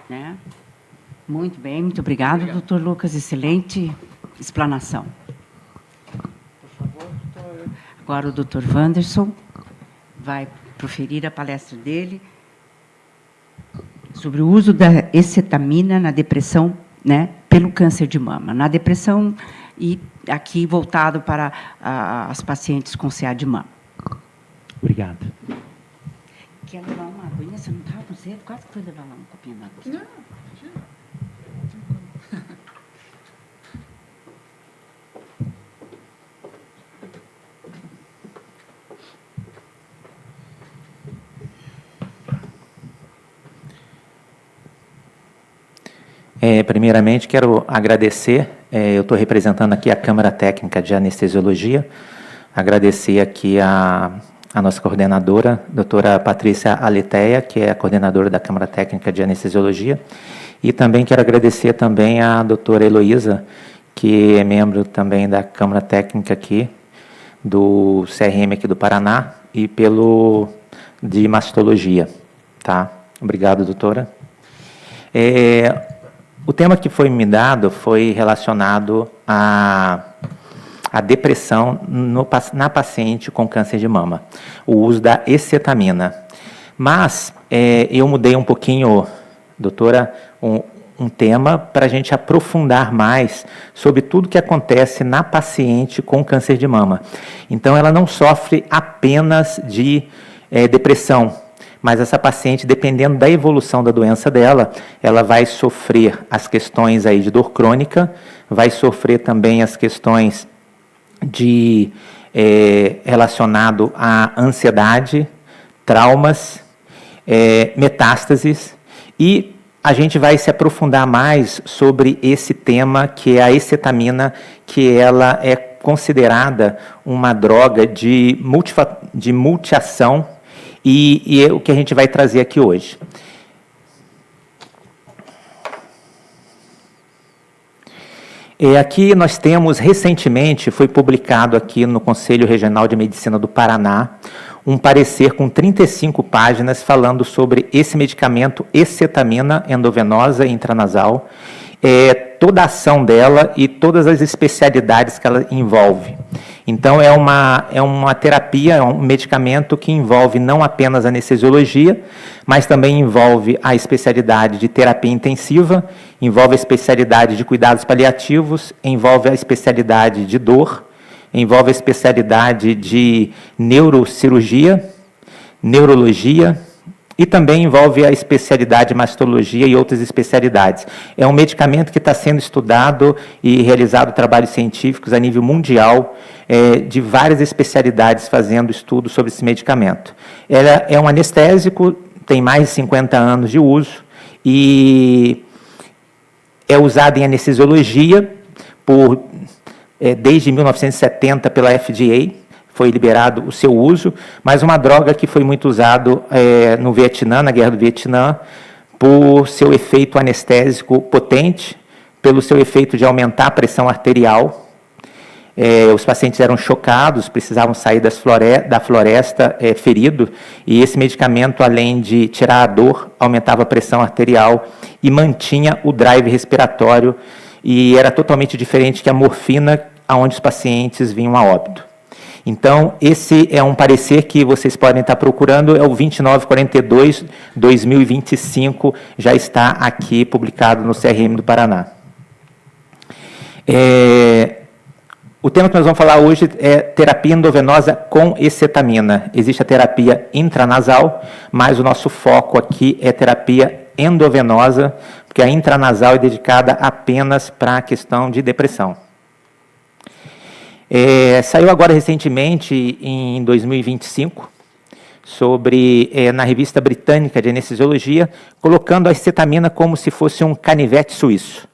Né? Muito bem, muito obrigado, doutor Lucas. Excelente explanação. Por favor, doutor. Agora o doutor Wanderson vai proferir a palestra dele sobre o uso da escetamina na depressão, né, pelo câncer de mama. Na depressão, e aqui voltado para as pacientes com CA de mama. Obrigado. Quer levar uma aguinha? Você não estava com sede? Quase que foi levar lá um copinho d'água. Não, primeiramente, quero agradecer, eu estou representando aqui a Câmara Técnica de Anestesiologia, agradecer aqui a nossa coordenadora, doutora Patrícia Aleteia, que é a coordenadora da Câmara Técnica de Anestesiologia, e também quero agradecer também a doutora Heloísa, que é membro também da Câmara Técnica aqui, do CRM aqui do Paraná, e de mastologia. Tá? Obrigado, doutora. O tema que foi me dado foi relacionado à depressão na paciente com câncer de mama, o uso da escetamina. Mas eu mudei um pouquinho, doutora, um tema para a gente aprofundar mais sobre tudo que acontece na paciente com câncer de mama. Então, ela não sofre apenas de depressão, mas essa paciente, dependendo da evolução da doença dela, ela vai sofrer as questões aí de dor crônica, vai sofrer também as questões relacionado à ansiedade, traumas, metástases, e a gente vai se aprofundar mais sobre esse tema, que é a escetamina, que ela é considerada uma droga de multiação, e é o que a gente vai trazer aqui hoje. Aqui nós temos, recentemente, foi publicado aqui no Conselho Regional de Medicina do Paraná, um parecer com 35 páginas falando sobre esse medicamento, escetamina endovenosa intranasal, toda a ação dela e todas as especialidades que ela envolve. Então, é uma terapia, é um medicamento que envolve não apenas a anestesiologia, mas também envolve a especialidade de terapia intensiva, envolve a especialidade de cuidados paliativos, envolve a especialidade de dor, envolve a especialidade de neurocirurgia, neurologia, e também envolve a especialidade de mastologia e outras especialidades. É um medicamento que está sendo estudado e realizado trabalhos científicos a nível mundial, de várias especialidades fazendo estudos sobre esse medicamento. Ela é um anestésico, tem mais de 50 anos de uso, e é usado em anestesiologia desde 1970 pela FDA, foi liberado o seu uso, mas uma droga que foi muito usado no Vietnã, na Guerra do Vietnã, por seu efeito anestésico potente, pelo seu efeito de aumentar a pressão arterial. Os pacientes eram chocados, precisavam sair da floresta ferido, e esse medicamento, além de tirar a dor, aumentava a pressão arterial e mantinha o drive respiratório, e era totalmente diferente que a morfina, onde os pacientes vinham a óbito. Então, esse é um parecer que vocês podem estar procurando, é o 2942/2025, já está aqui publicado no CRM do Paraná. O tema que nós vamos falar hoje é terapia endovenosa com escetamina. Existe a terapia intranasal, mas o nosso foco aqui é terapia endovenosa, porque a intranasal é dedicada apenas para a questão de depressão. Saiu agora recentemente, em 2025, na revista britânica de anestesiologia, colocando a escetamina como se fosse um canivete suíço,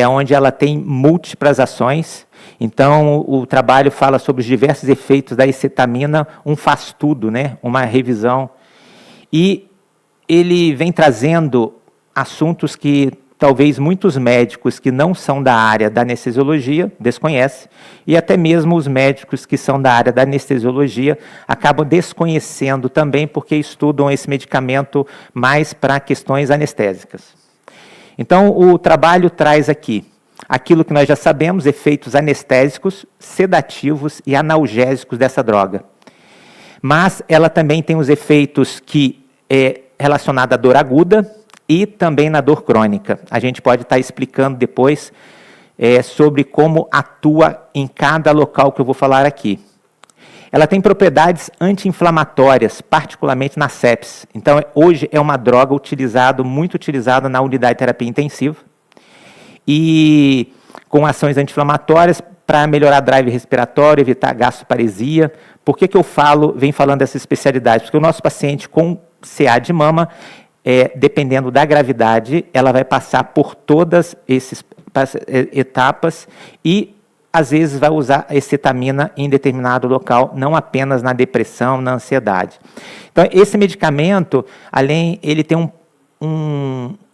onde ela tem múltiplas ações. Então, o trabalho fala sobre os diversos efeitos da escetamina, um faz tudo, né? Uma revisão. E ele vem trazendo assuntos que talvez muitos médicos que não são da área da anestesiologia desconhecem, e até mesmo os médicos que são da área da anestesiologia acabam desconhecendo também, porque estudam esse medicamento mais para questões anestésicas. Então, o trabalho traz aqui aquilo que nós já sabemos, efeitos anestésicos, sedativos e analgésicos dessa droga. Mas ela também tem os efeitos que é relacionado à dor aguda e também na dor crônica. A gente pode estar explicando depois sobre como atua em cada local que eu vou falar aqui. Ela tem propriedades anti-inflamatórias, particularmente na sepsis. Então, hoje é uma droga muito utilizada na unidade de terapia intensiva e com ações anti-inflamatórias para melhorar drive respiratório, evitar gastroparesia. Por que eu venho falando dessa especialidade? Porque o nosso paciente com CA de mama, dependendo da gravidade, ela vai passar por todas essas etapas e, às vezes, vai usar acetamina em determinado local, não apenas na depressão, na ansiedade. Então, esse medicamento, ele tem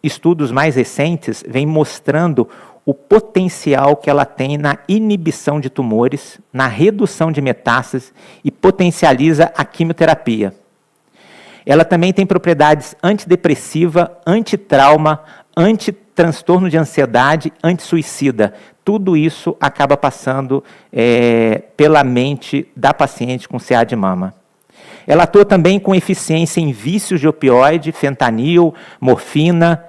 estudos mais recentes, vem mostrando o potencial que ela tem na inibição de tumores, na redução de metástases e potencializa a quimioterapia. Ela também tem propriedades antidepressiva, antitrauma, antitranstorno de ansiedade, antissuicida. Tudo isso acaba passando pela mente da paciente com CA de mama. Ela atua também com eficiência em vícios de opioide, fentanil, morfina,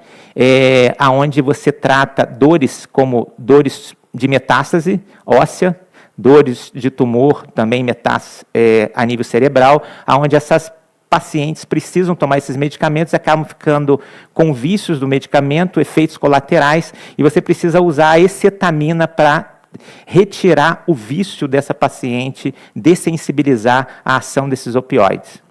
aonde você trata dores como dores de metástase óssea, dores de tumor, também metástase a nível cerebral, aonde essas pacientes precisam tomar esses medicamentos e acabam ficando com vícios do medicamento, efeitos colaterais, e você precisa usar a acetamina para retirar o vício dessa paciente, dessensibilizar a ação desses opioides.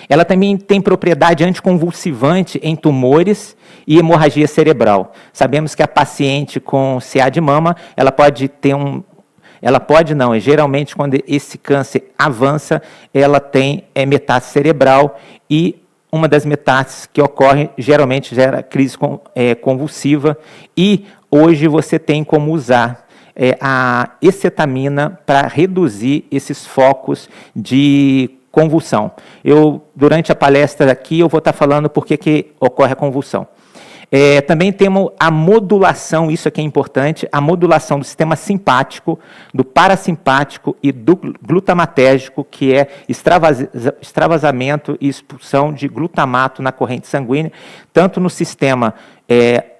Ela também tem propriedade anticonvulsivante em tumores e hemorragia cerebral. Sabemos que a paciente com CA de mama, ela pode ter geralmente quando esse câncer avança, ela tem metástase cerebral e uma das metástases que ocorre geralmente gera crise convulsiva e hoje você tem como usar a acetamina para reduzir esses focos de convulsão. Durante a palestra aqui, eu vou estar falando por que ocorre a convulsão. Também temos a modulação, isso aqui é importante, a modulação do sistema simpático, do parasimpático e do glutamatérgico, que é extravasamento e expulsão de glutamato na corrente sanguínea, tanto no sistema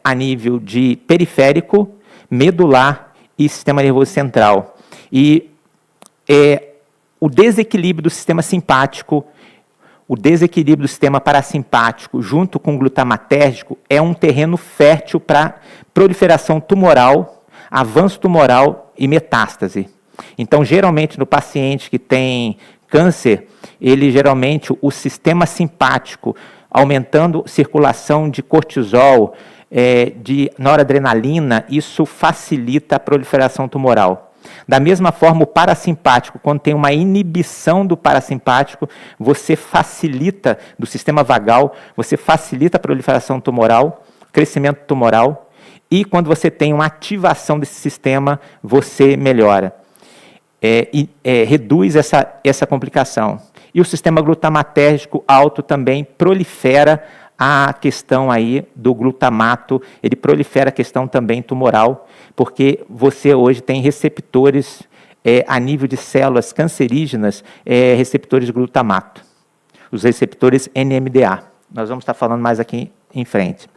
a nível de periférico, medular e sistema nervoso central. E o desequilíbrio do sistema simpático, o desequilíbrio do sistema parasimpático junto com o glutamatérgico é um terreno fértil para proliferação tumoral, avanço tumoral e metástase. Então, geralmente, no paciente que tem câncer, geralmente, o sistema simpático, aumentando circulação de cortisol, de noradrenalina, isso facilita a proliferação tumoral. Da mesma forma, o parasimpático, quando tem uma inibição do parasimpático, você facilita, do sistema vagal, você facilita a proliferação tumoral, crescimento tumoral, e quando você tem uma ativação desse sistema, você melhora, reduz essa complicação. E o sistema glutamatérgico alto também prolifera a questão aí do glutamato, ele prolifera a questão também tumoral, porque você hoje tem receptores a nível de células cancerígenas, receptores de glutamato, os receptores NMDA. Nós vamos estar falando mais aqui em frente.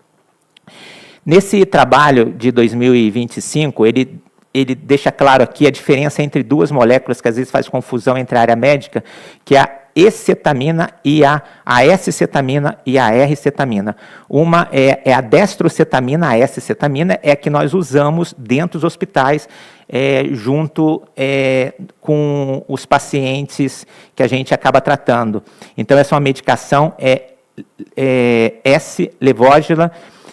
Nesse trabalho de 2025, ele deixa claro aqui a diferença entre duas moléculas que às vezes faz confusão entre a área médica, que é a E-cetamina e a S-cetamina e a R-cetamina. Uma é a destrocetamina, a S-cetamina, é a que nós usamos dentro dos hospitais, junto com os pacientes que a gente acaba tratando. Então, essa é uma medicação S-levógila,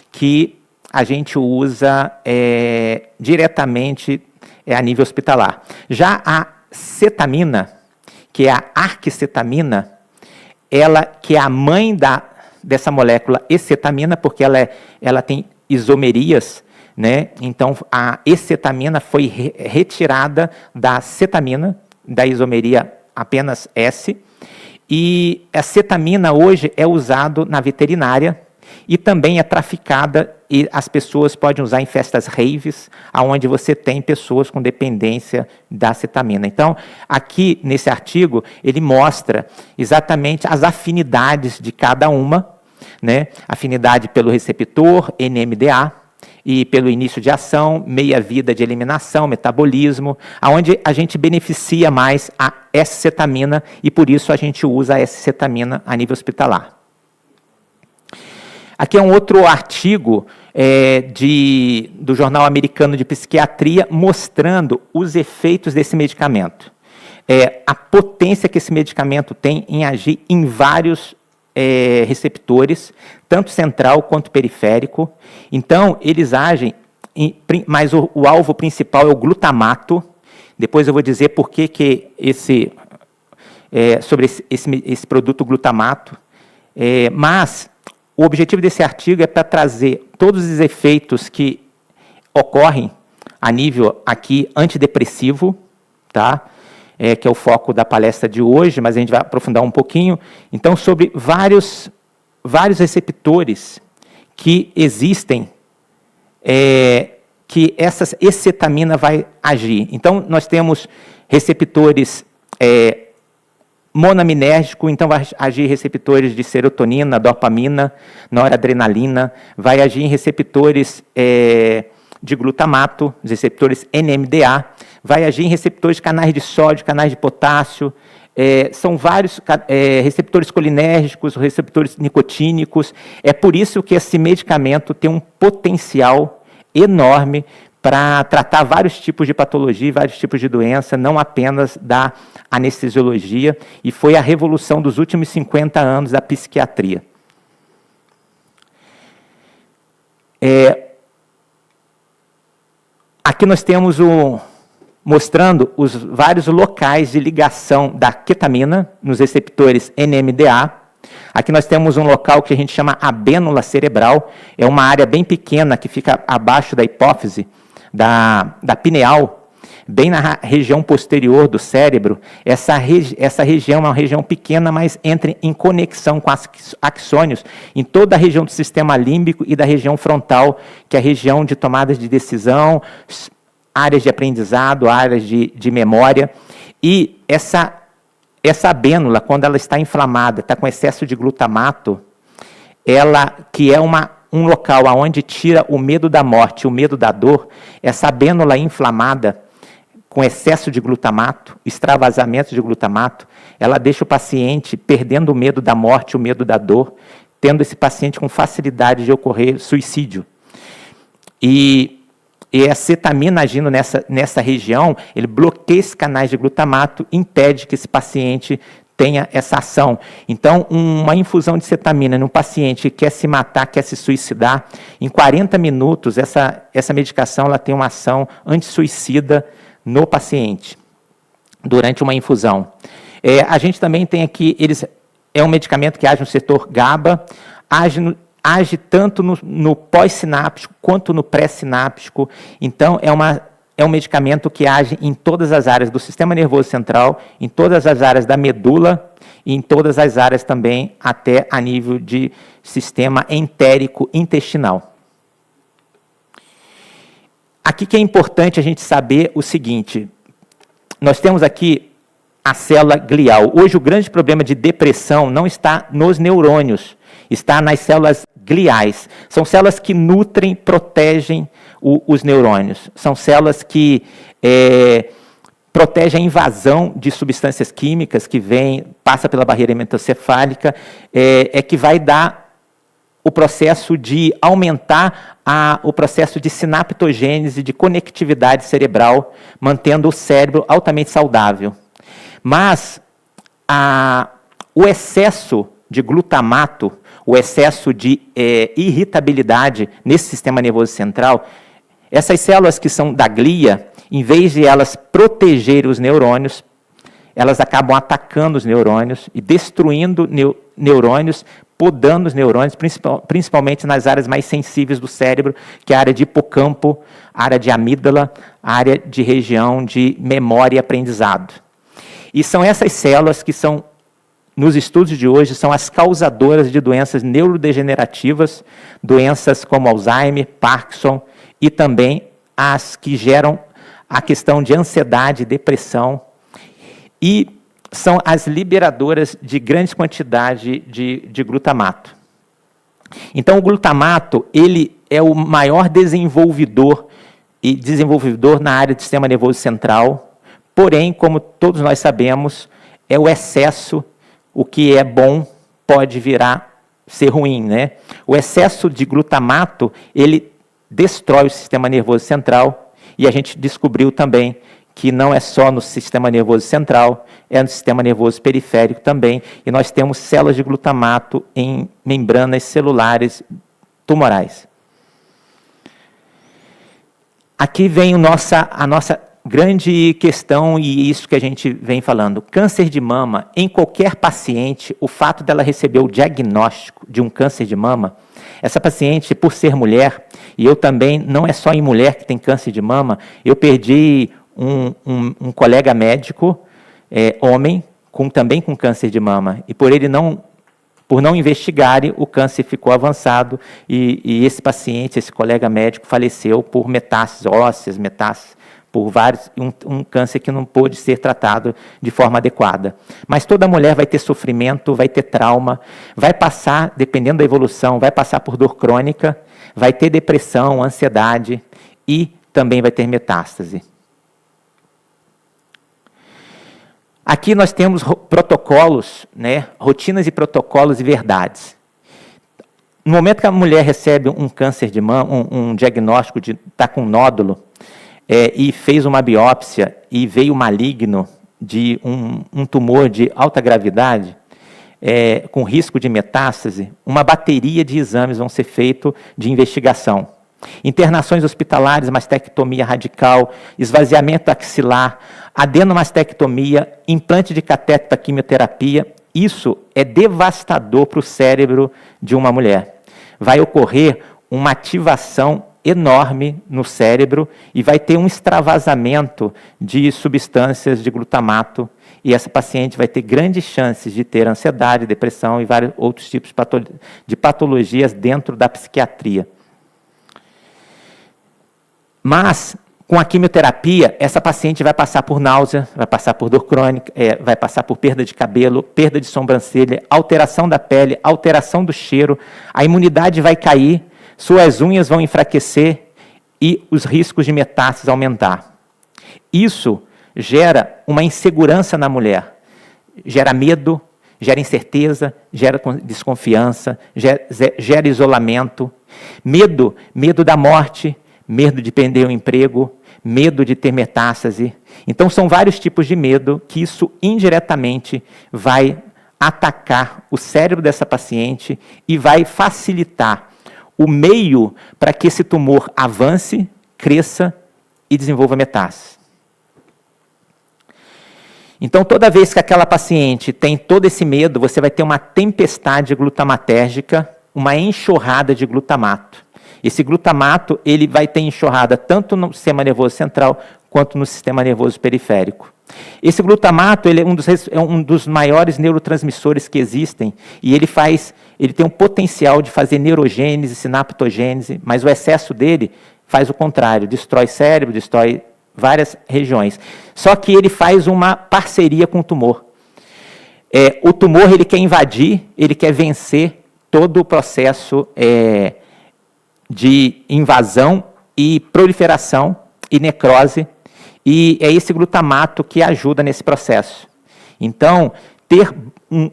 que a gente usa diretamente a nível hospitalar. Já a cetamina, que é a arquicetamina, ela que é a mãe dessa molécula E-cetamina, porque ela tem isomerias, né? Então, a escetamina foi retirada da cetamina, da isomeria apenas S, e a cetamina hoje é usado na veterinária e também é traficada e as pessoas podem usar em festas raves, onde você tem pessoas com dependência da cetamina. Então, aqui nesse artigo, ele mostra exatamente as afinidades de cada uma, né? Afinidade pelo receptor, NMDA, e pelo início de ação, meia-vida de eliminação, metabolismo, onde a gente beneficia mais a S-cetamina e por isso a gente usa a S-cetamina a nível hospitalar. Aqui é um outro artigo do Jornal Americano de Psiquiatria mostrando os efeitos desse medicamento. A potência que esse medicamento tem em agir em vários receptores, tanto central quanto periférico. Então, eles agem, mas o alvo principal é o glutamato. Depois eu vou dizer por que sobre esse produto glutamato. Mas o objetivo desse artigo é para trazer todos os efeitos que ocorrem a nível aqui antidepressivo, tá? Que é o foco da palestra de hoje, mas a gente vai aprofundar um pouquinho. Então, sobre vários receptores que existem, que essa escetamina vai agir. Então, nós temos receptores monaminérgico, então vai agir em receptores de serotonina, dopamina, noradrenalina, vai agir em receptores de glutamato, os receptores NMDA, vai agir em receptores de canais de sódio, canais de potássio, são vários receptores colinérgicos, receptores nicotínicos. É por isso que esse medicamento tem um potencial enorme para tratar vários tipos de patologia, vários tipos de doença, não apenas da anestesiologia, e foi a revolução dos últimos 50 anos da psiquiatria. Aqui nós temos mostrando os vários locais de ligação da ketamina nos receptores NMDA. Aqui nós temos um local que a gente chama abênula cerebral, é uma área bem pequena que fica abaixo da hipófise, da pineal, bem na região posterior do cérebro. Essa região é uma região pequena, mas entra em conexão com axônios em toda a região do sistema límbico e da região frontal, que é a região de tomadas de decisão, áreas de aprendizado, áreas de memória. E essa abênula, quando ela está inflamada, está com excesso de glutamato, ela, que é um local onde tira o medo da morte, o medo da dor, essa abênula inflamada, com excesso de glutamato, extravasamento de glutamato, ela deixa o paciente perdendo o medo da morte, o medo da dor, tendo esse paciente com facilidade de ocorrer suicídio. E a cetamina agindo nessa região, ele bloqueia esses canais de glutamato, impede que esse paciente tenha essa ação. Então, uma infusão de cetamina num paciente que quer se matar, quer se suicidar, em 40 minutos, essa medicação ela tem uma ação antissuicida no paciente, durante uma infusão. A gente também tem aqui, é um medicamento que age no setor GABA, age tanto no pós-sináptico quanto no pré-sináptico. Então, é um medicamento que age em todas as áreas do sistema nervoso central, em todas as áreas da medula e em todas as áreas também até a nível de sistema entérico intestinal. Aqui que é importante a gente saber o seguinte, nós temos aqui a célula glial. Hoje o grande problema de depressão não está nos neurônios, está nas células gliais. São células que nutrem, protegem os neurônios. São células que protegem a invasão de substâncias químicas que passa pela barreira hematocefálica, que vai dar o processo de aumentar o processo de sinaptogênese, de conectividade cerebral, mantendo o cérebro altamente saudável. Mas o excesso de glutamato, o excesso de irritabilidade nesse sistema nervoso central, essas células que são da glia, em vez de elas protegerem os neurônios, elas acabam atacando os neurônios e destruindo neurônios podando os neurônios, principalmente nas áreas mais sensíveis do cérebro, que é a área de hipocampo, a área de amígdala, a área de região de memória e aprendizado. E são essas células que são, nos estudos de hoje, são as causadoras de doenças neurodegenerativas, doenças como Alzheimer, Parkinson, e também as que geram a questão de ansiedade, depressão, e são as liberadoras de grande quantidade de glutamato. Então, o glutamato, ele é o maior desenvolvedor na área do sistema nervoso central, porém, como todos nós sabemos, é o excesso, o que é bom pode virar ser ruim, né? O excesso de glutamato, ele destrói o sistema nervoso central, e a gente descobriu também que não é só no sistema nervoso central, é no sistema nervoso periférico também, e nós temos células de glutamato em membranas celulares tumorais. Aqui vem a nossa grande questão, e isso que a gente vem falando. Câncer de mama, em qualquer paciente, o fato dela receber o diagnóstico de um câncer de mama, essa paciente, por ser mulher, e eu também, não é só em mulher que tem câncer de mama, eu perdi um colega médico, homem, também com câncer de mama, e por não investigarem, o câncer ficou avançado, e esse paciente, esse colega médico, faleceu por metástases ósseas, por um câncer que não pôde ser tratado de forma adequada. Mas toda mulher vai ter sofrimento, vai ter trauma, vai passar, dependendo da evolução, vai passar por dor crônica, vai ter depressão, ansiedade e também vai ter metástase. Aqui nós temos protocolos, né, rotinas e protocolos e verdades. No momento que a mulher recebe um câncer de mama, um diagnóstico de estar com nódulo, e fez uma biópsia e veio maligno de um tumor de alta gravidade, com risco de metástase, uma bateria de exames vão ser feitos de investigação. Internações hospitalares, mastectomia radical, esvaziamento axilar, adenomastectomia, implante de catéter para quimioterapia. Isso é devastador para o cérebro de uma mulher. Vai ocorrer uma ativação enorme no cérebro e vai ter um extravasamento de substâncias de glutamato, e essa paciente vai ter grandes chances de ter ansiedade, depressão e vários outros tipos de patologias dentro da psiquiatria. Mas, com a quimioterapia, essa paciente vai passar por náusea, vai passar por dor crônica, vai passar por perda de cabelo, perda de sobrancelha, alteração da pele, alteração do cheiro, a imunidade vai cair, suas unhas vão enfraquecer e os riscos de metástase aumentar. Isso gera uma insegurança na mulher, gera medo, gera incerteza, gera desconfiança, gera isolamento, medo da morte, medo de perder o emprego, medo de ter metástase. Então, são vários tipos de medo que isso indiretamente vai atacar o cérebro dessa paciente e vai facilitar o meio para que esse tumor avance, cresça e desenvolva metástase. Então, toda vez que aquela paciente tem todo esse medo, você vai ter uma tempestade glutamatérgica, uma enxurrada de glutamato. Esse glutamato, ele vai ter enxurrada tanto no sistema nervoso central quanto no sistema nervoso periférico. Esse glutamato, ele é um dos maiores neurotransmissores que existem, e ele tem um potencial de fazer neurogênese, sinaptogênese, mas o excesso dele faz o contrário, destrói cérebro, destrói várias regiões. Só que ele faz uma parceria com o tumor. O tumor, ele quer invadir, ele quer vencer todo o processo de invasão e proliferação e necrose, e é esse glutamato que ajuda nesse processo. Então, ter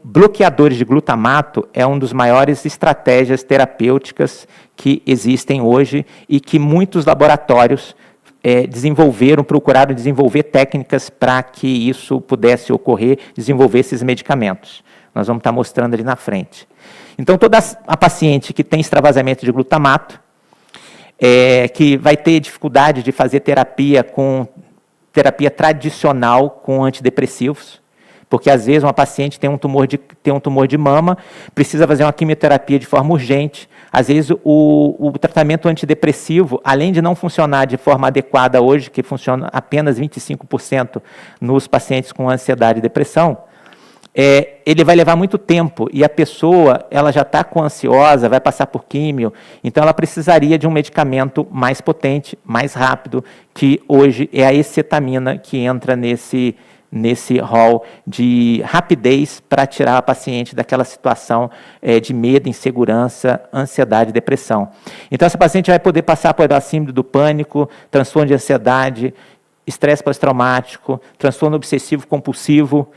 bloqueadores de glutamato é uma das maiores estratégias terapêuticas que existem hoje e que muitos laboratórios procuraram desenvolver técnicas para que isso pudesse ocorrer, desenvolver esses medicamentos. Nós vamos estar mostrando ali na frente. Então, toda a paciente que tem extravasamento de glutamato, que vai ter dificuldade de fazer terapia tradicional com antidepressivos, Porque, às vezes, uma paciente tem um tumor de mama, precisa fazer uma quimioterapia de forma urgente. Às vezes, o tratamento antidepressivo, além de não funcionar de forma adequada hoje, que funciona apenas 25% nos pacientes com ansiedade e depressão, ele vai levar muito tempo e a pessoa ela já está ansiosa, vai passar por químio, então ela precisaria de um medicamento mais potente, mais rápido, que hoje é a escetamina que entra nesse rol de rapidez para tirar a paciente daquela situação de medo, insegurança, ansiedade e depressão. Então, essa paciente vai poder passar por síndrome do pânico, transtorno de ansiedade, estresse pós-traumático, transtorno obsessivo-compulsivo,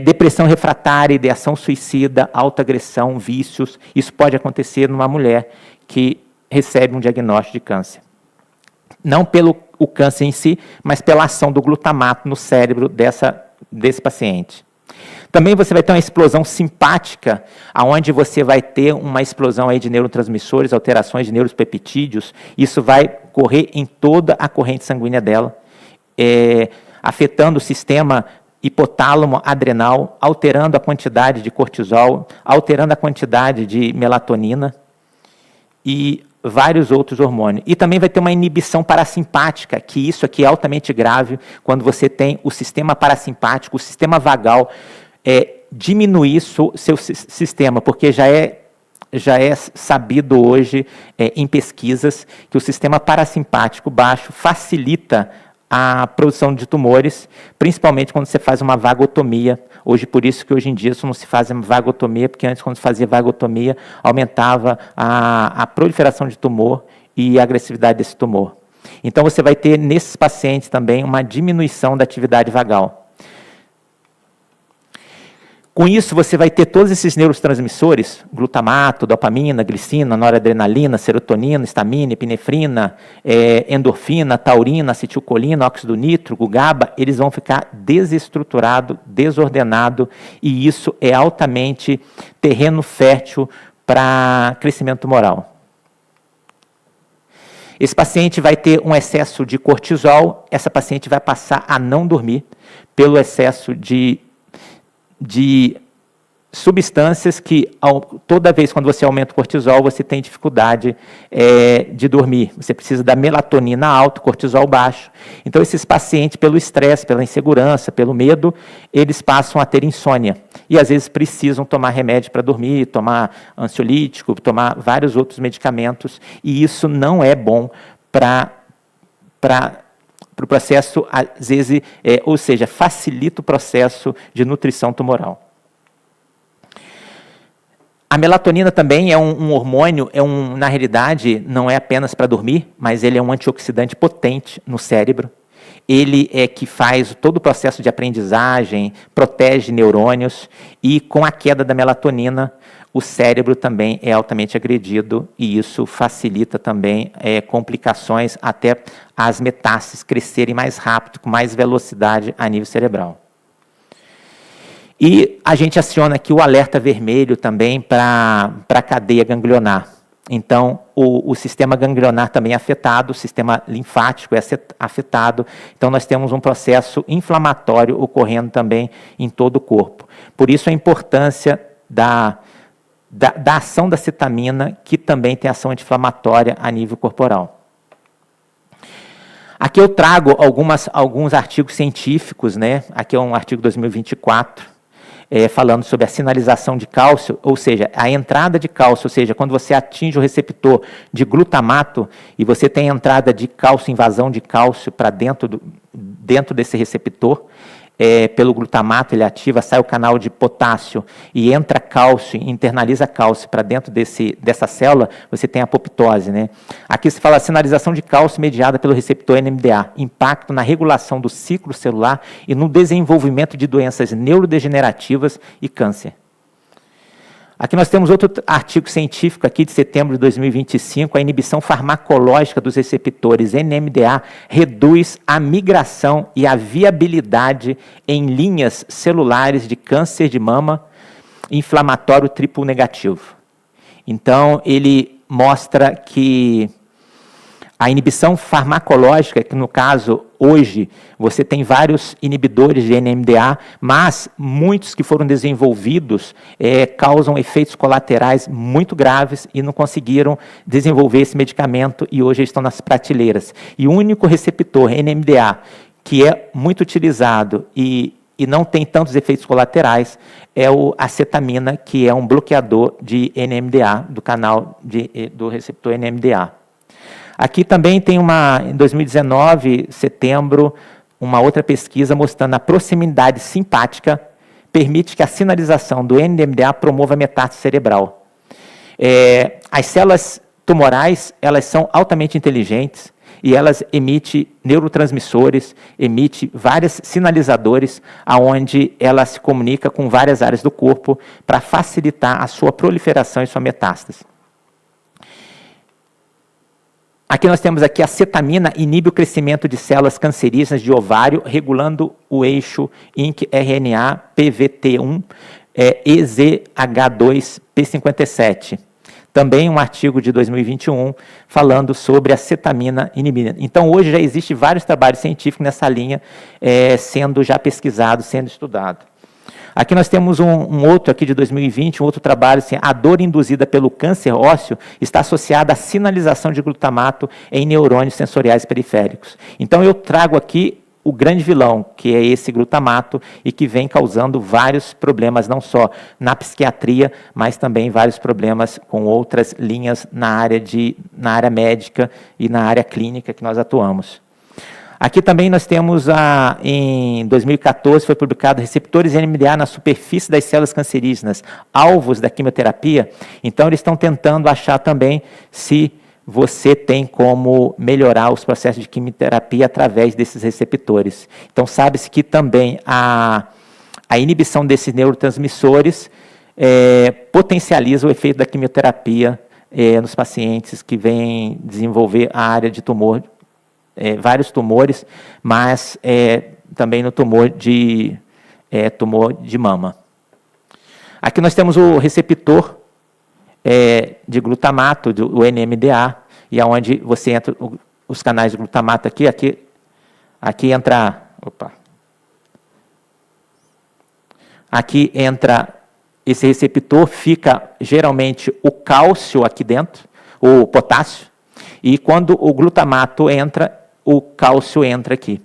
depressão refratária, ideação suicida, autoagressão, vícios. Isso pode acontecer numa mulher que recebe um diagnóstico de câncer. Não pelo o câncer em si, mas pela ação do glutamato no cérebro desse paciente. Também você vai ter uma explosão simpática, onde você vai ter uma explosão aí de neurotransmissores, alterações de neuropeptídeos. Isso vai correr em toda a corrente sanguínea dela, afetando o sistema hipotálamo adrenal, alterando a quantidade de cortisol, alterando a quantidade de melatonina e vários outros hormônios. E também vai ter uma inibição parasimpática, que isso aqui é altamente grave, quando você tem o sistema parasimpático, o sistema vagal, diminuir seu sistema, porque já é sabido hoje, em pesquisas, que o sistema parasimpático baixo facilita a produção de tumores, principalmente quando você faz uma vagotomia. Por isso que hoje em dia não se faz vagotomia, porque antes, quando se fazia vagotomia, aumentava a proliferação de tumor e a agressividade desse tumor. Então, você vai ter, nesses pacientes também, uma diminuição da atividade vagal. Com isso, você vai ter todos esses neurotransmissores, glutamato, dopamina, glicina, noradrenalina, serotonina, histamina, epinefrina, endorfina, taurina, acetilcolina, óxido nítrico, GABA, eles vão ficar desestruturados, desordenados, e isso é altamente terreno fértil para crescimento tumoral. Esse paciente vai ter um excesso de cortisol, essa paciente vai passar a não dormir pelo excesso de substâncias que, toda vez quando você aumenta o cortisol, você tem dificuldade de dormir. Você precisa da melatonina alta, cortisol baixo. Então, esses pacientes, pelo estresse, pela insegurança, pelo medo, eles passam a ter insônia. E, às vezes, precisam tomar remédio para dormir, tomar ansiolítico, tomar vários outros medicamentos. E isso não é bom para o processo, às vezes, ou seja, facilita o processo de nutrição tumoral. A melatonina também é um hormônio, na realidade, não é apenas para dormir, mas ele é um antioxidante potente no cérebro. Ele é que faz todo o processo de aprendizagem, protege neurônios, e com a queda da melatonina, o cérebro também é altamente agredido, e isso facilita também complicações, até as metástases crescerem mais rápido, com mais velocidade a nível cerebral. E a gente aciona aqui o alerta vermelho também para a cadeia ganglionar. Então, o sistema ganglionar também é afetado, o sistema linfático é afetado. Então, nós temos um processo inflamatório ocorrendo também em todo o corpo. Por isso, a importância da ação da cetamina, que também tem ação anti-inflamatória a nível corporal. Aqui eu trago alguns artigos científicos, né? Aqui é um artigo 2024, falando sobre a sinalização de cálcio, ou seja, a entrada de cálcio, ou seja, quando você atinge o receptor de glutamato e você tem a entrada de cálcio, invasão de cálcio para dentro desse receptor, pelo glutamato, ele ativa, sai o canal de potássio e entra cálcio, internaliza cálcio para dentro dessa célula, você tem a apoptose, né? Aqui se fala sinalização de cálcio mediada pelo receptor NMDA, impacto na regulação do ciclo celular e no desenvolvimento de doenças neurodegenerativas e câncer. Aqui nós temos outro artigo científico aqui de setembro de 2025, a inibição farmacológica dos receptores NMDA reduz a migração e a viabilidade em linhas celulares de câncer de mama inflamatório triplo negativo. Então, ele mostra que a inibição farmacológica, que no caso hoje você tem vários inibidores de NMDA, mas muitos que foram desenvolvidos causam efeitos colaterais muito graves e não conseguiram desenvolver esse medicamento e hoje eles estão nas prateleiras. E o único receptor NMDA que é muito utilizado e não tem tantos efeitos colaterais é o acetamina, que é um bloqueador de NMDA, do canal do receptor NMDA. Aqui também tem em 2019, setembro, uma outra pesquisa mostrando a proximidade simpática permite que a sinalização do NMDA promova a metástase cerebral. As células tumorais, elas são altamente inteligentes e elas emitem neurotransmissores, emitem vários sinalizadores, aonde ela se comunica com várias áreas do corpo para facilitar a sua proliferação e sua metástase. Aqui nós temos aqui a acetamina inibe o crescimento de células cancerígenas de ovário, regulando o eixo INC-RNA PVT1 EZH2P57. Também um artigo de 2021 falando sobre acetamina inibida. Então, hoje já existem vários trabalhos científicos nessa linha sendo já pesquisados, sendo estudados. Aqui nós temos um outro aqui de 2020, um outro trabalho, assim, a dor induzida pelo câncer ósseo está associada à sinalização de glutamato em neurônios sensoriais periféricos. Então, eu trago aqui o grande vilão, que é esse glutamato, e que vem causando vários problemas, não só na psiquiatria, mas também vários problemas com outras linhas na área médica e na área clínica que nós atuamos. Aqui também nós temos, em 2014, foi publicado receptores NMDA na superfície das células cancerígenas, alvos da quimioterapia. Então, eles estão tentando achar também se você tem como melhorar os processos de quimioterapia através desses receptores. Então, sabe-se que também a inibição desses neurotransmissores potencializa o efeito da quimioterapia nos pacientes que vêm desenvolver a área de tumor, vários tumores, mas também no tumor de mama. Aqui nós temos o receptor de glutamato, o NMDA, e aonde você entra os canais de glutamato aqui entra, aqui entra esse receptor, fica geralmente o cálcio aqui dentro, o potássio, e quando o glutamato entra, o cálcio entra aqui.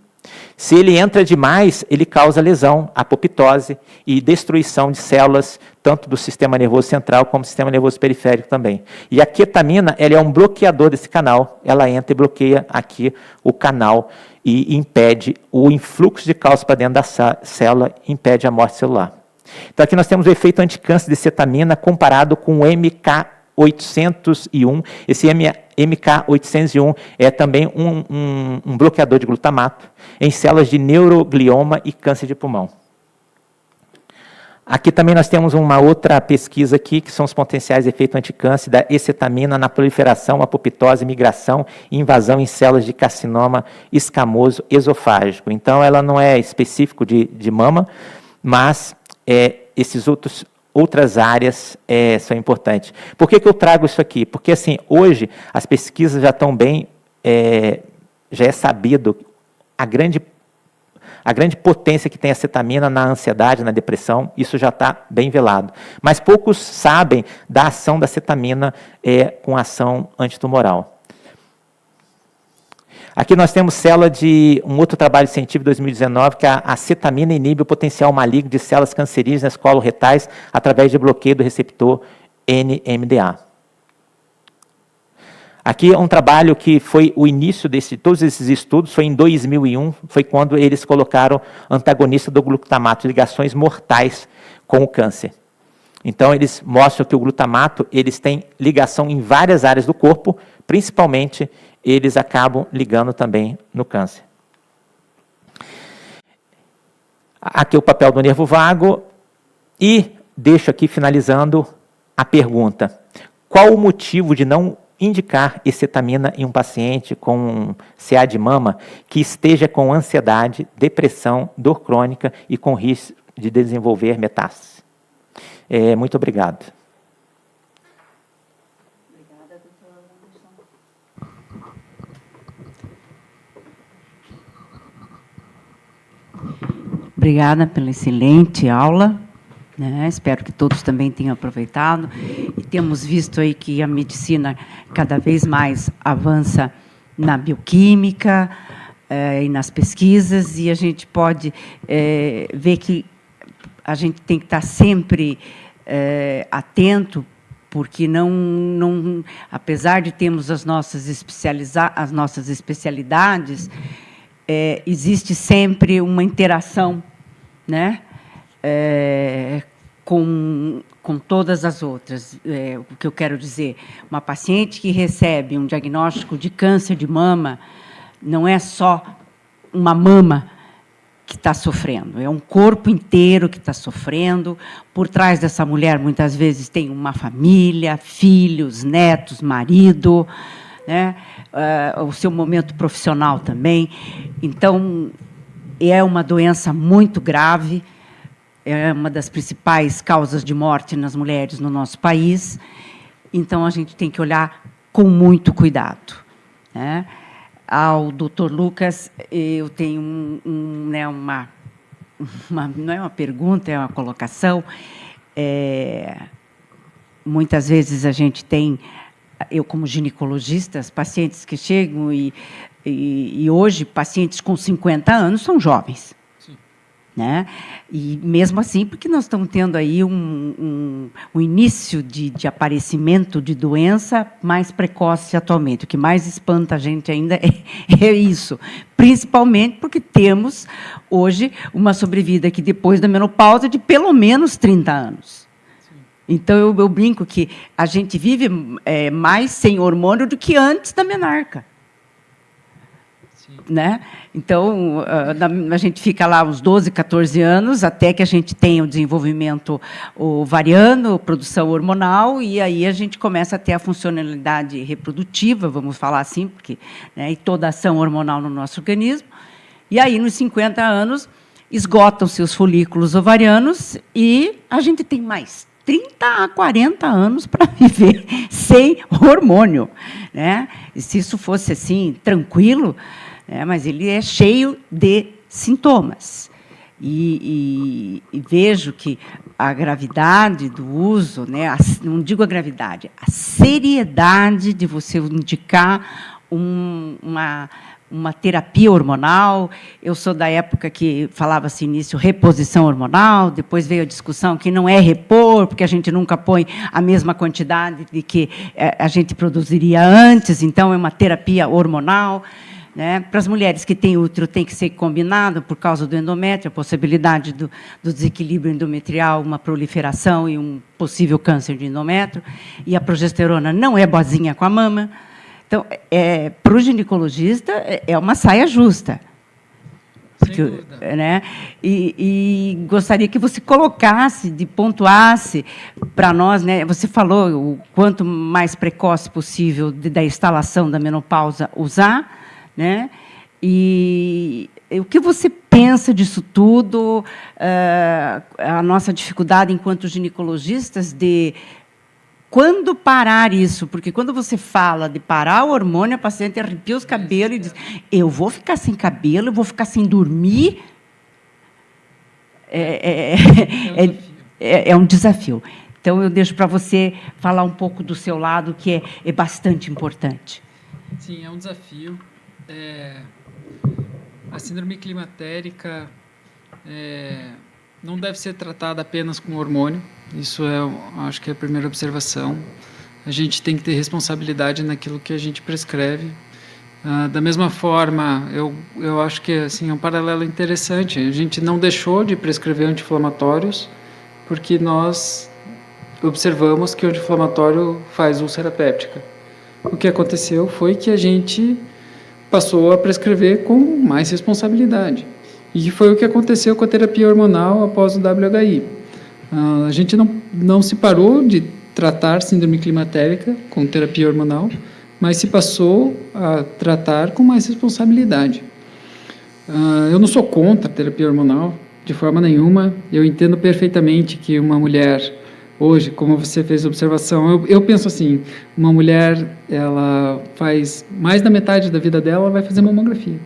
Se ele entra demais, ele causa lesão, apoptose e destruição de células, tanto do sistema nervoso central como do sistema nervoso periférico também. E a ketamina, ela é um bloqueador desse canal, ela entra e bloqueia aqui o canal e impede o influxo de cálcio para dentro da célula, impede a morte celular. Então aqui nós temos o efeito anticâncer de cetamina comparado com o MK-801, esse MK-801 é também um bloqueador de glutamato em células de neuroglioma e câncer de pulmão. Aqui também nós temos uma outra pesquisa aqui, que são os potenciais efeitos anticâncer da ecetamina na proliferação, apoptose, migração e invasão em células de carcinoma escamoso esofágico. Então, ela não é específico de mama, mas outras áreas são importantes. Por que eu trago isso aqui? Porque, assim, hoje as pesquisas já estão bem, já é sabido a grande potência que tem a cetamina na ansiedade, na depressão, isso já está bem velado. Mas poucos sabem da ação da cetamina com ação antitumoral. Aqui nós temos célula de um outro trabalho científico de 2019, que a cetamina inibe o potencial maligno de células cancerígenas coloretais através de bloqueio do receptor NMDA. Aqui é um trabalho que foi o início de todos esses estudos, foi em 2001, foi quando eles colocaram antagonista do glutamato, ligações mortais com o câncer. Então, eles mostram que o glutamato, eles têm ligação em várias áreas do corpo, principalmente eles acabam ligando também no câncer. Aqui é o papel do nervo vago e deixo aqui finalizando a pergunta: qual o motivo de não indicar ecetamina em um paciente com CA de mama que esteja com ansiedade, depressão, dor crônica e com risco de desenvolver metástase? Muito obrigado. Obrigada, doutor Anderson. obrigada pela excelente aula, né? Espero que todos também tenham aproveitado. E temos visto aí que a medicina cada vez mais avança na bioquímica e nas pesquisas, e a gente pode ver que a gente tem que estar sempre atento, porque apesar de termos as nossas especialidades, existe sempre uma interação, né, com todas as outras. O que eu quero dizer, uma paciente que recebe um diagnóstico de câncer de mama, não é só uma mama que está sofrendo, é um corpo inteiro que está sofrendo. Por trás dessa mulher, muitas vezes, tem uma família, filhos, netos, marido, né? O seu momento profissional também. Então, é uma doença muito grave, é uma das principais causas de morte nas mulheres no nosso país. Então, a gente tem que olhar com muito cuidado, né? Ao doutor Lucas, eu tenho não é uma pergunta, é uma colocação. Muitas vezes a gente tem, eu como ginecologista, as pacientes que chegam e hoje pacientes com 50 anos são jovens. Sim. Né? E mesmo assim, porque nós estamos tendo aí um início de aparecimento de doença mais precoce atualmente. O que mais espanta a gente ainda é isso, principalmente porque temos hoje uma sobrevida que depois da menopausa de pelo menos 30 anos. Sim. Então, eu brinco que a gente vive mais sem hormônio do que antes da menarca. Né? Então, a gente fica lá uns 12, 14 anos, até que a gente tenha o desenvolvimento ovariano, produção hormonal, e aí a gente começa a ter a funcionalidade reprodutiva, vamos falar assim, porque, né, e toda a ação hormonal no nosso organismo. E aí, nos 50 anos, esgotam-se os folículos ovarianos e a gente tem mais 30 a 40 anos para viver sem hormônio, né? E se isso fosse assim, tranquilo, mas ele é cheio de sintomas. E vejo que a gravidade do uso, né, não digo a gravidade, a seriedade de você indicar uma terapia hormonal. Eu sou da época que falava-se início reposição hormonal, depois veio a discussão que não é repor, porque a gente nunca põe a mesma quantidade de que a gente produziria antes, então é uma terapia hormonal. Né? Para as mulheres que têm útero, tem que ser combinado por causa do endométrio, a possibilidade do desequilíbrio endometrial, uma proliferação e um possível câncer de endométrio. E a progesterona não é boazinha com a mama. Então, para o ginecologista, é uma saia justa. Porque, sem dúvida. Né? E gostaria que você colocasse, pontuasse para nós, né? Você falou o quanto mais precoce possível da instalação da menopausa usar, né? E o que você pensa disso tudo, a nossa dificuldade enquanto ginecologistas de quando parar isso? Porque quando você fala de parar o hormônio, a paciente arrepia os cabelos e diz, eu vou ficar sem cabelo, eu vou ficar sem dormir. É um desafio. Então, eu deixo para você falar um pouco do seu lado, que é bastante importante. Sim, é um desafio. A síndrome climatérica não deve ser tratada apenas com hormônio. Isso acho que é a primeira observação. A gente tem que ter responsabilidade naquilo que a gente prescreve. Da mesma forma, eu acho que assim, é um paralelo interessante. A gente não deixou de prescrever anti-inflamatórios porque nós observamos que o anti-inflamatório faz úlcera péptica. O que aconteceu foi que a gente passou a prescrever com mais responsabilidade. E foi o que aconteceu com a terapia hormonal após o WHI. A gente não se parou de tratar síndrome climatérica com terapia hormonal, mas se passou a tratar com mais responsabilidade. Eu não sou contra a terapia hormonal, de forma nenhuma. Eu entendo perfeitamente que uma mulher, hoje, como você fez a observação, eu penso assim, uma mulher, ela faz mais da metade da vida dela, vai fazer mamografia.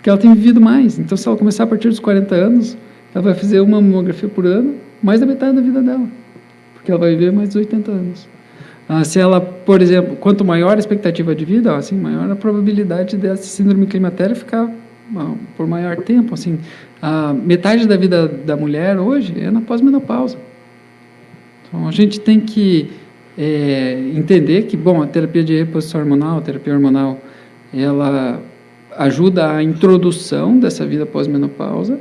porque ela tem vivido mais. Então, se ela começar a partir dos 40 anos, ela vai fazer uma mamografia por ano, mais da metade da vida dela, porque ela vai viver mais de 80 anos. Se ela, por exemplo, quanto maior a expectativa de vida, assim, maior a probabilidade dessa síndrome climatéria ficar por maior tempo. Assim, a metade da vida da mulher hoje é na pós-menopausa. Então, a gente tem que entender que, bom, a terapia de reposição hormonal, a terapia hormonal, ela ajuda a introdução dessa vida pós-menopausa,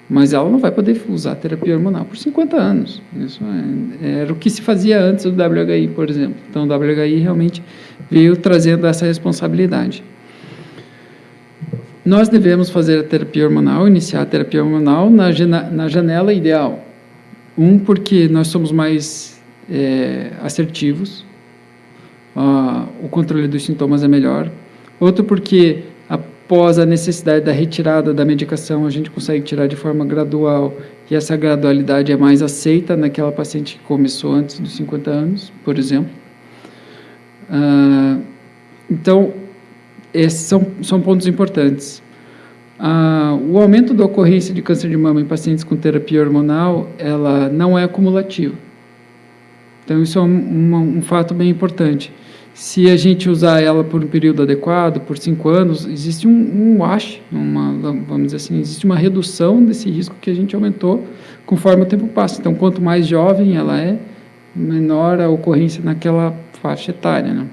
mas ela não vai poder usar a terapia hormonal por 50 anos. Isso era o que se fazia antes do WHI, por exemplo. Então, o WHI realmente veio trazendo essa responsabilidade. Nós devemos fazer a terapia hormonal, iniciar a terapia hormonal na janela ideal. Porque nós somos mais assertivos, o controle dos sintomas é melhor. Outro, porque após a necessidade da retirada da medicação, a gente consegue tirar de forma gradual, e essa gradualidade é mais aceita naquela paciente que começou antes dos 50 anos, por exemplo. Então, esses são pontos importantes. O aumento da ocorrência de câncer de mama em pacientes com terapia hormonal, ela não é acumulativa. Então, isso é um fato bem importante. Se a gente usar ela por um período adequado, por 5 anos, existe vamos dizer assim, existe uma redução desse risco que a gente aumentou conforme o tempo passa. Então, quanto mais jovem ela é, menor a ocorrência naquela faixa etária, né?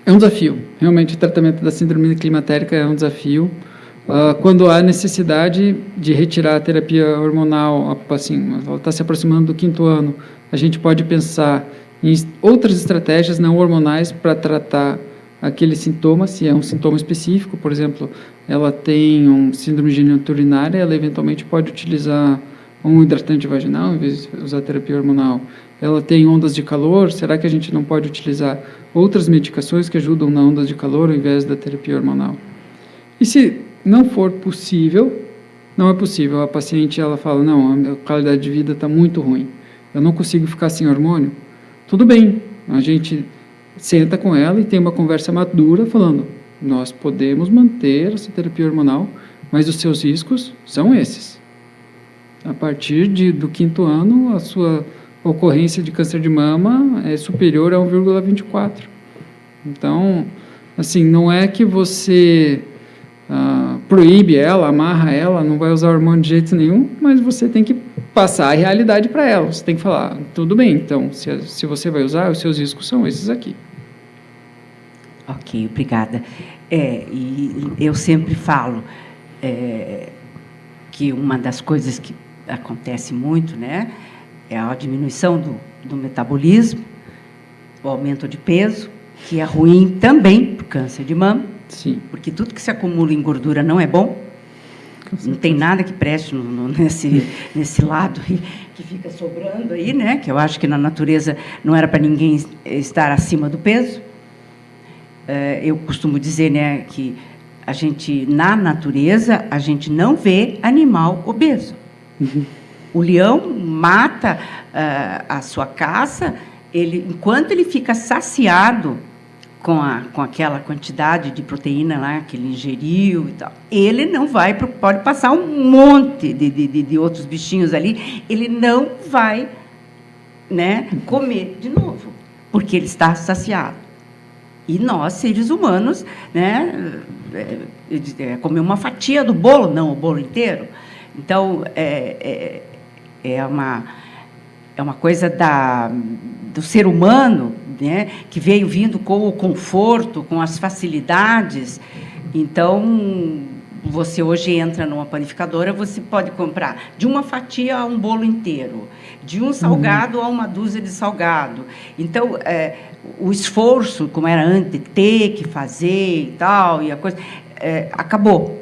É um desafio. Realmente, o tratamento da síndrome climatérica é um desafio. Quando há necessidade de retirar a terapia hormonal, assim, ela está se aproximando do 5º ano, a gente pode pensar em outras estratégias não hormonais para tratar aquele sintoma, se é um sintoma específico. Por exemplo, ela tem um síndrome geniturinária, ela eventualmente pode utilizar um hidratante vaginal em vez de usar terapia hormonal. Ela tem ondas de calor, será que a gente não pode utilizar outras medicações que ajudam na ondas de calor ao invés da terapia hormonal? E se não for possível, não é possível, a paciente ela fala, não, a qualidade de vida está muito ruim, eu não consigo ficar sem hormônio, tudo bem, a gente senta com ela e tem uma conversa madura falando, nós podemos manter essa terapia hormonal, mas os seus riscos são esses. A partir do 5º ano, a sua ocorrência de câncer de mama é superior a 1,24. Então, assim, não é que você proíbe ela, amarra ela, não vai usar hormônio de jeito nenhum, mas você tem que passar a realidade para ela. Você tem que falar, tudo bem, então, se você vai usar, os seus riscos são esses aqui. Ok, obrigada. E eu sempre falo que uma das coisas que acontece muito, né, é a diminuição do metabolismo, o aumento de peso, que é ruim também para o câncer de mama. Sim. Porque tudo que se acumula em gordura não é bom. Não tem nada que preste nesse lado que fica sobrando aí, né? Que eu acho que na natureza não era para ninguém estar acima do peso. Eu costumo dizer, né, que na natureza, a gente não vê animal obeso. Uhum. O leão mata a sua caça, enquanto ele fica saciado com aquela quantidade de proteína lá que ele ingeriu e tal, ele não vai, pode passar um monte de outros bichinhos ali, ele não vai, né, comer de novo, porque ele está saciado. E nós, seres humanos, né, comer uma fatia do bolo, não o bolo inteiro. Então, é uma coisa do ser humano, né, que veio vindo com o conforto, com as facilidades. Então, você hoje entra numa panificadora, você pode comprar de uma fatia a um bolo inteiro, de um salgado a uma dúzia de salgado. Então, o esforço, como era antes, de ter que fazer e tal, e a coisa, acabou.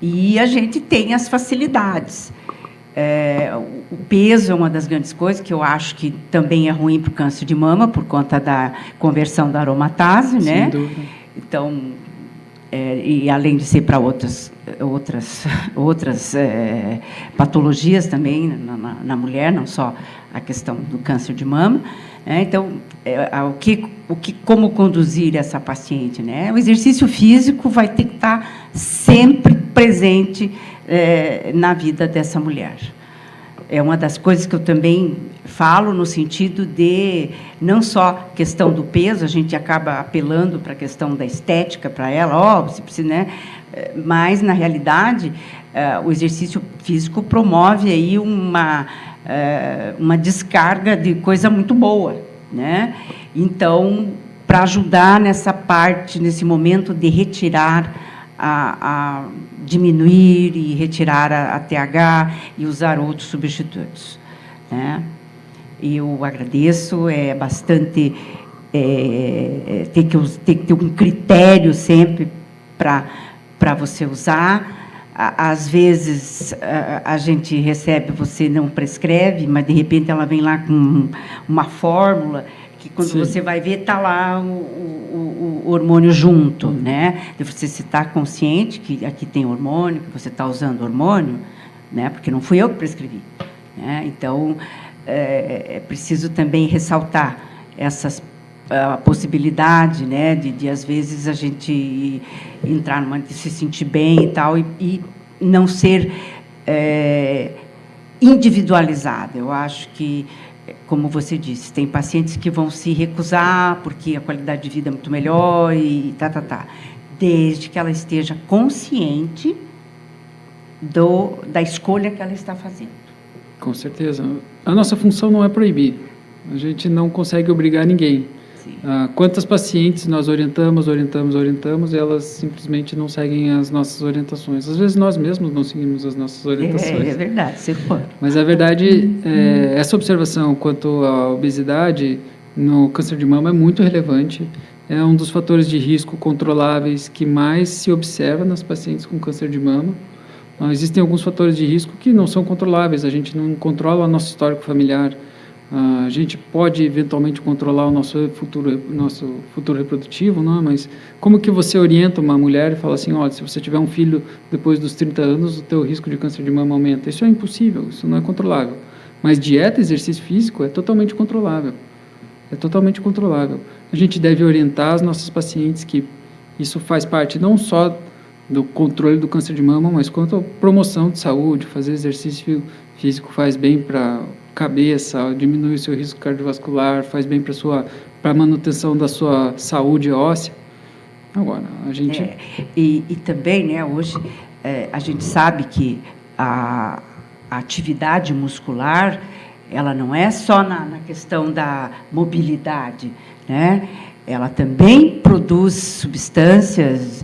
E a gente tem as facilidades. O peso é uma das grandes coisas que eu acho que também é ruim para o câncer de mama, por conta da conversão da aromatase, né? Sem dúvida. Então, e além de ser para outras patologias também na mulher, não só a questão do câncer de mama, né? Então, como conduzir essa paciente, né? O exercício físico vai ter que estar sempre presente na vida dessa mulher. É uma das coisas que eu também falo no sentido de não só questão do peso, a gente acaba apelando para a questão da estética para ela, você precisa, né? Mas na realidade o exercício físico promove aí uma descarga de coisa muito boa, né? Então, para ajudar nessa parte, nesse momento de retirar a diminuir e retirar a TH e usar outros substitutos, né? Eu agradeço, é bastante tem que ter um critério sempre para você usar. Às vezes a gente recebe, você não prescreve, mas de repente ela vem lá com uma fórmula que quando Sim. você vai ver está lá o hormônio junto, né? E você está consciente que aqui tem hormônio, que você está usando hormônio, né? Porque não fui eu que prescrevi, né? Então é preciso também ressaltar essas a possibilidade, né, de às vezes a gente entrar de se sentir bem e tal e não ser individualizada. Eu acho que, como você disse, tem pacientes que vão se recusar porque a qualidade de vida é muito melhor e desde que ela esteja consciente da escolha que ela está fazendo. Com certeza. A nossa função não é proibir. A gente não consegue obrigar ninguém. Quantas pacientes nós orientamos, e elas simplesmente não seguem as nossas orientações. Às vezes nós mesmos não seguimos as nossas orientações. É verdade, você pode. Mas a verdade, essa observação quanto à obesidade no câncer de mama é muito relevante. É um dos fatores de risco controláveis que mais se observa nas pacientes com câncer de mama. Existem alguns fatores de risco que não são controláveis. A gente não controla o nosso histórico familiar. A gente pode eventualmente controlar o nosso futuro reprodutivo, não é? Mas como que você orienta uma mulher e fala assim, olha, se você tiver um filho depois dos 30 anos, o teu risco de câncer de mama aumenta? Isso é impossível, isso não é controlável. Mas dieta, exercício físico é totalmente controlável. É totalmente controlável. A gente deve orientar as nossas pacientes que isso faz parte não só do controle do câncer de mama, mas quanto à promoção de saúde, fazer exercício físico faz bem para cabeça, diminui o seu risco cardiovascular, faz bem para a manutenção da sua saúde óssea. Agora, a gente... E também, né, hoje, a gente sabe que a atividade muscular, ela não é só na questão da mobilidade, né? Ela também produz substâncias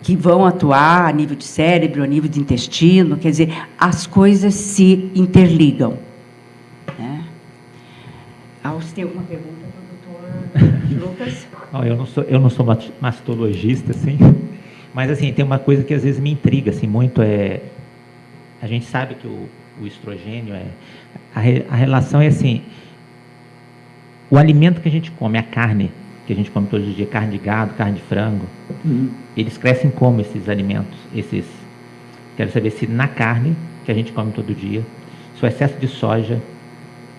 que vão atuar a nível de cérebro, a nível de intestino, quer dizer, as coisas se interligam. Né? Você tem alguma pergunta para o doutor Lucas? Eu não sou mastologista, assim, mas assim, tem uma coisa que às vezes me intriga assim, muito, a gente sabe que o estrogênio, a relação é assim, o alimento que a gente come, a carne, que a gente come todos os dias, carne de gado, carne de frango, eles crescem como esses alimentos? Quero saber se na carne, que a gente come todo dia, se o excesso de soja,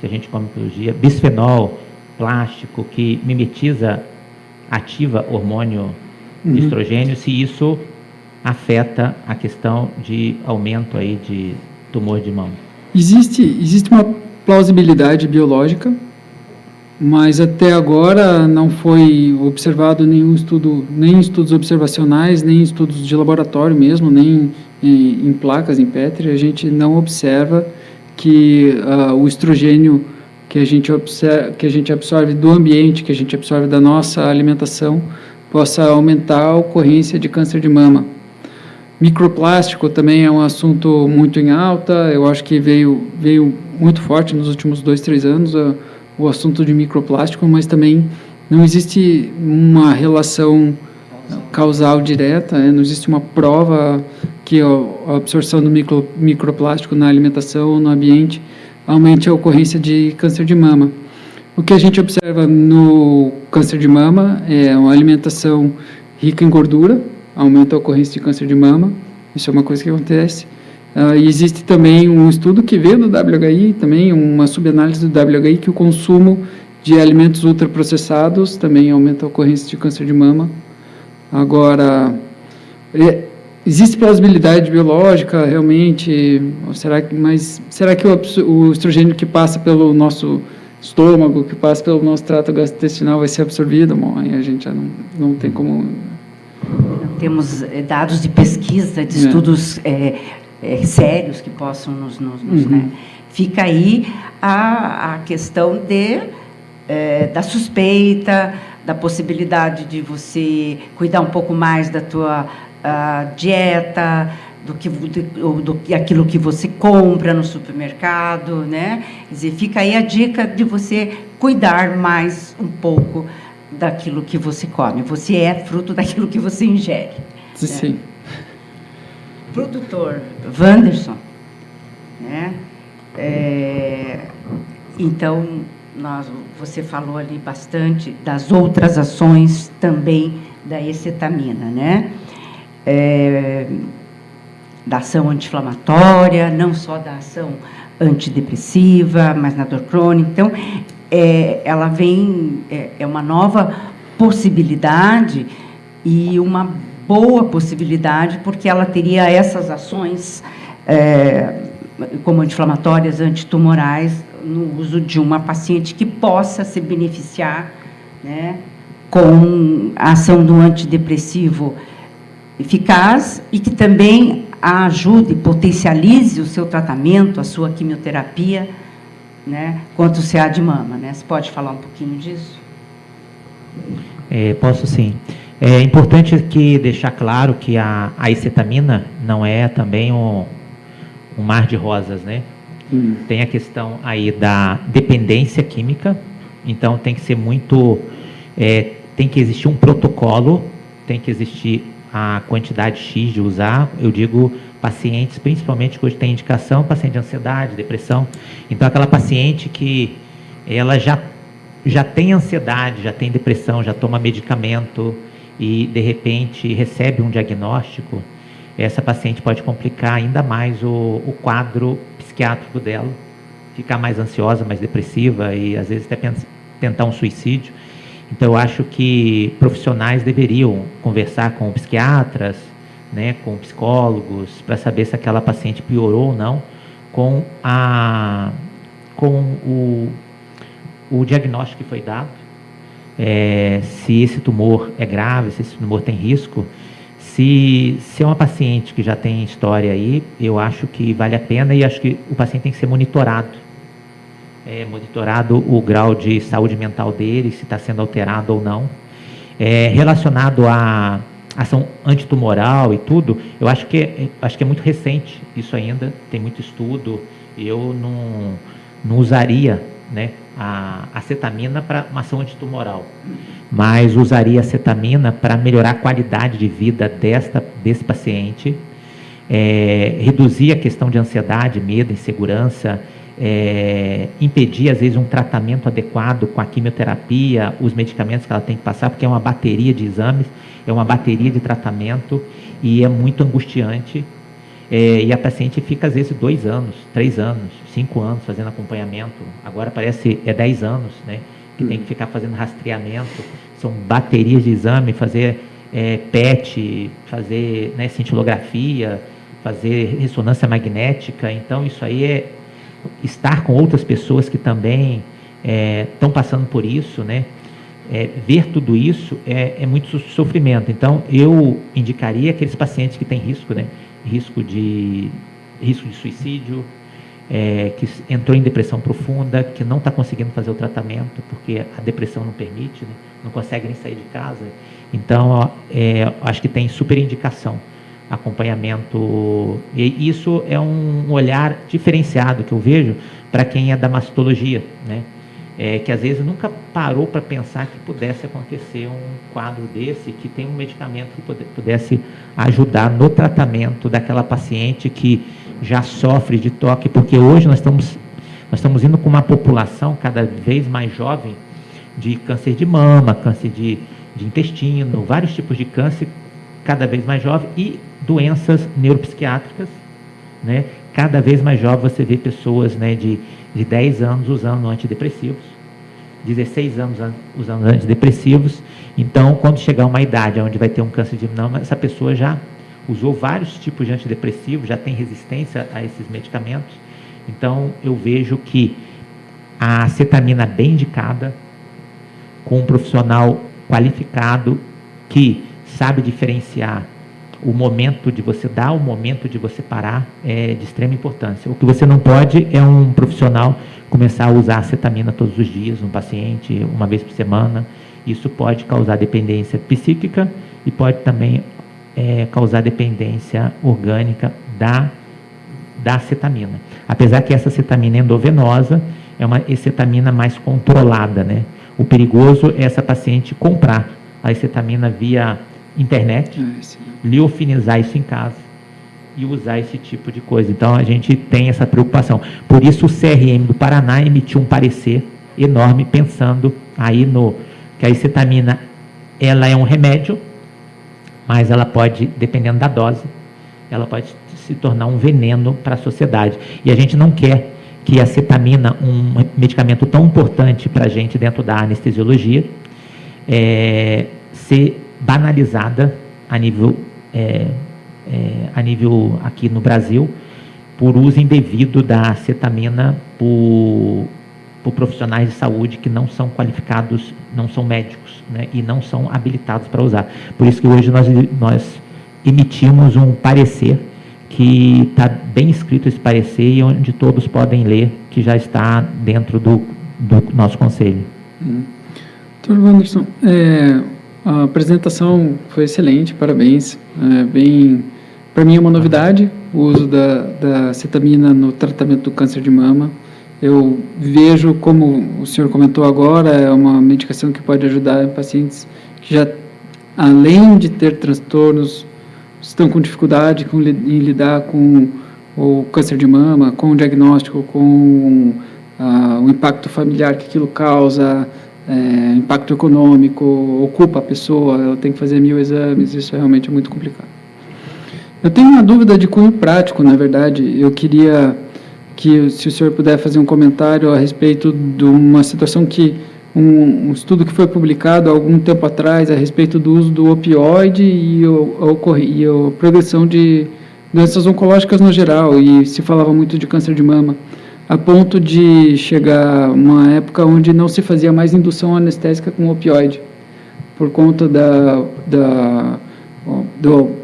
que a gente come todo dia, bisfenol, plástico, que mimetiza, ativa hormônio de estrogênio, se isso afeta a questão de aumento aí de tumor de mama. Existe uma plausibilidade biológica, mas até agora não foi observado nenhum estudo, nem estudos observacionais, nem estudos de laboratório mesmo, nem em placas, em Petri, a gente não observa que o estrogênio que a gente absorve do ambiente, que a gente absorve da nossa alimentação, possa aumentar a ocorrência de câncer de mama. Microplástico também é um assunto muito em alta, eu acho que veio muito forte nos últimos 2-3 anos, o assunto de microplástico, mas também não existe uma relação causal direta, não existe uma prova que a absorção do microplástico na alimentação ou no ambiente aumente a ocorrência de câncer de mama. O que a gente observa no câncer de mama é uma alimentação rica em gordura, aumenta a ocorrência de câncer de mama, isso é uma coisa que acontece. E existe também um estudo que veio do WHI, também uma subanálise do WHI, que o consumo de alimentos ultraprocessados também aumenta a ocorrência de câncer de mama. Agora, existe plausibilidade biológica, realmente, mas será que o estrogênio que passa pelo nosso estômago, que passa pelo nosso trato gastrointestinal vai ser absorvido? Bom, aí a gente já não tem como... Não temos dados de pesquisa, de estudos sérios que possam nos né? Fica aí a questão da suspeita, da possibilidade de você cuidar um pouco mais da tua dieta, aquilo que você compra no supermercado, né? Quer dizer, fica aí a dica de você cuidar mais um pouco daquilo que você come. Você é fruto daquilo que você ingere. Sim. Né? Produtor Wanderson, né? Então, você falou ali bastante das outras ações também da ecetamina, né? Da ação anti-inflamatória, não só da ação antidepressiva, mas na dor crônica. Então, ela vem, é uma nova possibilidade e uma boa possibilidade, porque ela teria essas ações como anti-inflamatórias, antitumorais, no uso de uma paciente que possa se beneficiar, né, com a ação do antidepressivo eficaz e que também a ajude, potencialize o seu tratamento, a sua quimioterapia, né, contra o CA de mama, né? Você pode falar um pouquinho disso? Posso sim. É importante deixar claro que a ecetamina não é também um mar de rosas, né? Tem a questão aí da dependência química, então tem que ser tem que existir um protocolo, tem que existir a quantidade X de usar, eu digo pacientes, principalmente que hoje tem indicação, paciente de ansiedade, depressão, então aquela paciente que ela já tem ansiedade, já tem depressão, já toma medicamento e de repente recebe um diagnóstico, essa paciente pode complicar ainda mais o quadro psiquiátrico dela, ficar mais ansiosa, mais depressiva e às vezes até tentar um suicídio. Então eu acho que profissionais deveriam conversar com psiquiatras, né, com psicólogos, para saber se aquela paciente piorou ou não com o diagnóstico que foi dado, se esse tumor é grave, se esse tumor tem risco. Se é uma paciente que já tem história aí, eu acho que vale a pena e acho que o paciente tem que ser monitorado. Monitorado o grau de saúde mental dele, se está sendo alterado ou não. Relacionado à ação antitumoral e tudo, eu acho que é muito recente isso ainda, tem muito estudo, eu não usaria, né, a acetamina para uma ação antitumoral, mas usaria a acetamina para melhorar a qualidade de vida desse paciente, reduzir a questão de ansiedade, medo, insegurança, impedir, às vezes, um tratamento adequado com a quimioterapia, os medicamentos que ela tem que passar, porque é uma bateria de exames, é uma bateria de tratamento e é muito angustiante. E a paciente fica, às vezes, 2 anos, 3 anos, 5 anos fazendo acompanhamento. Agora parece 10 anos, né? Que tem que ficar fazendo rastreamento. São baterias de exame, fazer PET, fazer, né, cintilografia, fazer ressonância magnética. Então, isso aí é estar com outras pessoas que também estão passando por isso, né? Ver tudo isso é muito sofrimento. Então, eu indicaria aqueles pacientes que têm risco, né? Risco de suicídio, que entrou em depressão profunda, que não está conseguindo fazer o tratamento, porque a depressão não permite, né? Não consegue nem sair de casa. Então, acho que tem super indicação, acompanhamento, e isso é um olhar diferenciado que eu vejo para quem é da mastologia, né? Que às vezes nunca parou para pensar que pudesse acontecer um quadro desse, que tem um medicamento que pudesse ajudar no tratamento daquela paciente que já sofre de toque, porque hoje nós estamos indo com uma população cada vez mais jovem de câncer de mama, câncer de intestino, vários tipos de câncer cada vez mais jovem e doenças neuropsiquiátricas, né? Cada vez mais jovem você vê pessoas, né, de 10 anos usando antidepressivos, 16 anos usando antidepressivos. Então, quando chegar uma idade onde vai ter um câncer de mama, essa pessoa já usou vários tipos de antidepressivos, já tem resistência a esses medicamentos. Então, eu vejo que a acetamina bem indicada, com um profissional qualificado, que sabe diferenciar o momento de você dar, o momento de você parar, é de extrema importância. O que você não pode é um profissional começar a usar acetamina todos os dias, um paciente, uma vez por semana. Isso pode causar dependência psíquica e pode também causar dependência orgânica da acetamina. Apesar que essa acetamina endovenosa é uma acetamina mais controlada, né? O perigoso é essa paciente comprar a acetamina via internet, liofilizar isso em casa e usar esse tipo de coisa. Então, a gente tem essa preocupação. Por isso, o CRM do Paraná emitiu um parecer enorme, pensando aí que a acetamina, ela é um remédio, mas ela pode, dependendo da dose, ela pode se tornar um veneno para a sociedade. E a gente não quer que a acetamina, um medicamento tão importante para a gente dentro da anestesiologia, ser banalizada a nível aqui no Brasil, por uso indevido da acetamina por profissionais de saúde que não são qualificados, não são médicos, né, e não são habilitados para usar. Por isso que hoje nós emitimos um parecer, que está bem escrito esse parecer, e onde todos podem ler, que já está dentro do nosso conselho. Dr. Wanderson, a apresentação foi excelente, parabéns. Para mim é uma novidade o uso da acetamina no tratamento do câncer de mama. Eu vejo, como o senhor comentou agora, é uma medicação que pode ajudar pacientes que já, além de ter transtornos, estão com dificuldade em lidar com o câncer de mama, com o diagnóstico, com o impacto familiar que aquilo causa, impacto econômico, ocupa a pessoa, ela tem que fazer 1000 exames, isso realmente é muito complicado. Eu tenho uma dúvida de cunho prático, na verdade. Eu queria que, se o senhor puder fazer um comentário a respeito de uma situação que, um estudo que foi publicado há algum tempo atrás a respeito do uso do opioide e a progressão de doenças oncológicas no geral, e se falava muito de câncer de mama, a ponto de chegar uma época onde não se fazia mais indução anestésica com opioide, por conta da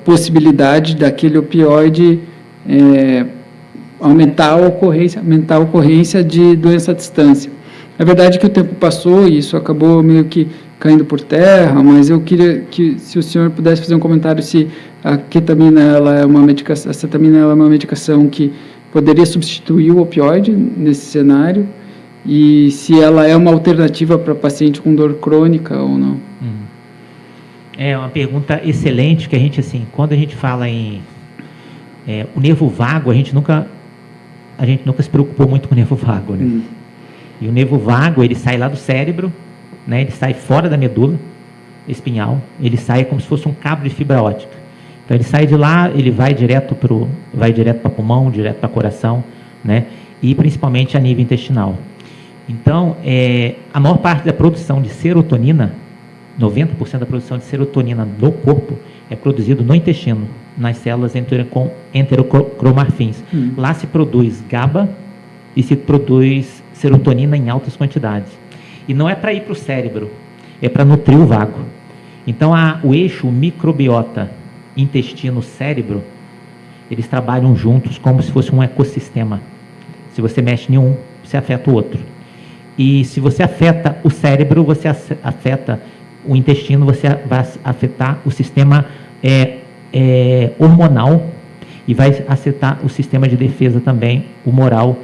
possibilidade daquele opioide aumentar a ocorrência de doença à distância. É verdade que o tempo passou e isso acabou meio que caindo por terra, mas eu queria que, se o senhor pudesse fazer um comentário, se a ketamina, ela é uma medicação, a acetamina, ela é uma medicação que poderia substituir o opioide nesse cenário, e se ela é uma alternativa para paciente com dor crônica ou não. É uma pergunta excelente, que a gente, assim, quando a gente fala em o nervo vago, a gente nunca se preocupou muito com o nervo vago, né? E o nervo vago, ele sai lá do cérebro, né? Ele sai fora da medula espinhal, ele sai como se fosse um cabo de fibra ótica. Então, ele sai de lá, ele vai direto para pulmão, direto para coração, né? E principalmente a nível intestinal. Então, a maior parte da produção de serotonina, 90% da produção de serotonina no corpo, é produzido no intestino, nas células enterocromarfins. Lá se produz GABA e se produz serotonina em altas quantidades. E não é para ir para o cérebro, é para nutrir o vago. Então, o eixo microbiota intestino-cérebro, eles trabalham juntos como se fosse um ecossistema. Se você mexe em um, você afeta o outro. E se você afeta o cérebro, você afeta o intestino, você vai afetar o sistema hormonal e vai afetar o sistema de defesa também, humoral,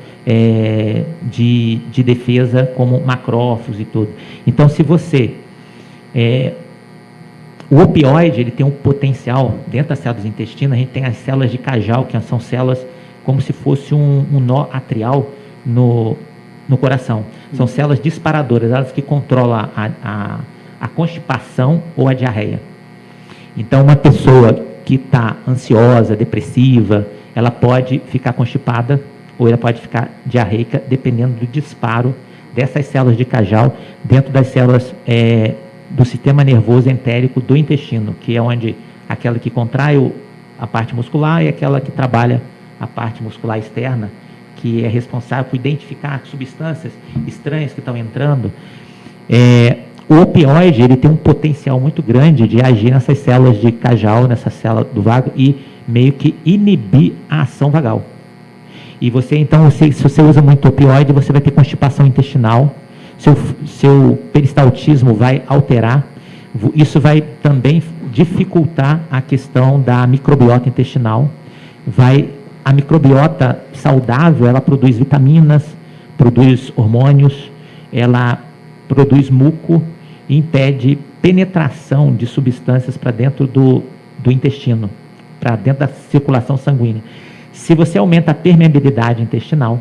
de defesa, como macrófagos e tudo. Então, se você... o opioide, ele tem um potencial, dentro das células do intestino, a gente tem as células de Cajal, que são células como se fosse um nó atrial no coração. São células disparadoras, elas que controlam a constipação ou a diarreia. Então, uma pessoa que está ansiosa, depressiva, ela pode ficar constipada ou ela pode ficar diarreica, dependendo do disparo dessas células de Cajal dentro das células do sistema nervoso entérico do intestino, que é onde aquela que contrai a parte muscular e aquela que trabalha a parte muscular externa, que é responsável por identificar substâncias estranhas que estão entrando. O opioide, ele tem um potencial muito grande de agir nessas células de Cajal, nessa célula do vago, e meio que inibir a ação vagal. E você, então, se você usa muito opioide, você vai ter constipação intestinal, seu peristaltismo vai alterar, isso vai também dificultar a questão da microbiota intestinal. A microbiota saudável, ela produz vitaminas, produz hormônios, ela produz muco e impede penetração de substâncias para dentro do intestino, para dentro da circulação sanguínea. Se você aumenta a permeabilidade intestinal,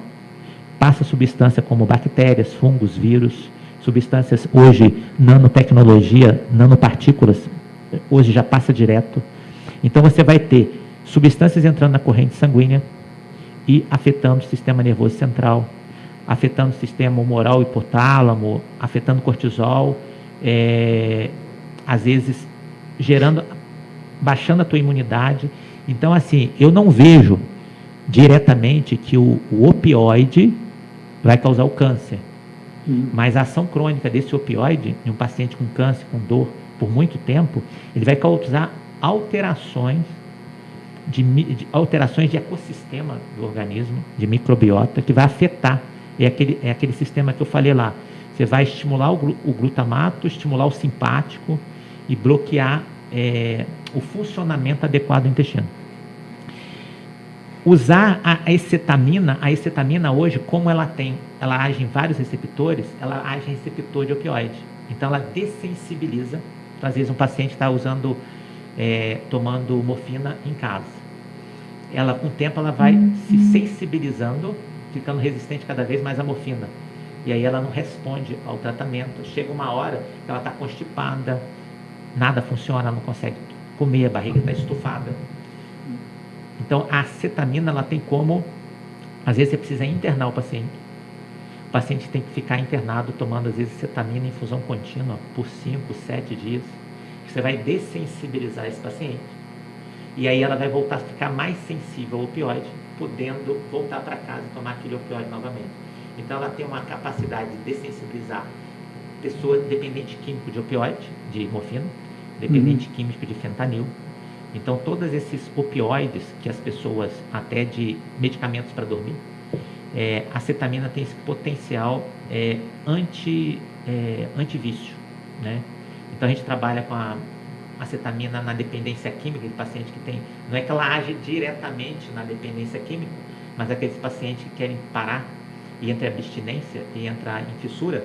passa substância como bactérias, fungos, vírus, substâncias hoje, nanotecnologia, nanopartículas, hoje já passa direto. Então você vai ter substâncias entrando na corrente sanguínea e afetando o sistema nervoso central, afetando o sistema humoral e hipotálamo, afetando o cortisol, às vezes baixando a tua imunidade. Então, assim, eu não vejo diretamente que o opioide vai causar o câncer, mas a ação crônica desse opioide em um paciente com câncer, com dor, por muito tempo, ele vai causar alterações de ecossistema do organismo, de microbiota, que vai afetar. É aquele sistema que eu falei lá. Você vai estimular o glutamato, estimular o simpático e bloquear o funcionamento adequado do intestino. Usar a acetamina hoje, como ela age em vários receptores, ela age em receptor de opioide. Então ela dessensibiliza. Então, às vezes um paciente está tomando morfina em casa. Ela, com o tempo, ela vai se sensibilizando, ficando resistente cada vez mais à morfina. E aí ela não responde ao tratamento. Chega uma hora que ela está constipada, nada funciona, ela não consegue comer, a barriga está estufada. Então, a acetamina, ela tem como, às vezes você precisa internar o paciente. O paciente tem que ficar internado tomando, às vezes, acetamina em infusão contínua por 5, 7 dias. Você vai dessensibilizar esse paciente. E aí ela vai voltar a ficar mais sensível ao opioide, podendo voltar para casa e tomar aquele opioide novamente. Então ela tem uma capacidade de dessensibilizar pessoa dependente químico de opioide, de morfina, dependente químico de fentanil. Então todos esses opioides que as pessoas, até de medicamentos para dormir, a acetamina tem esse potencial antivício, né? Então a gente trabalha com a acetamina na dependência química de paciente que tem, não é que ela age diretamente na dependência química, mas aqueles pacientes que querem parar e entra em abstinência e entra em fissura,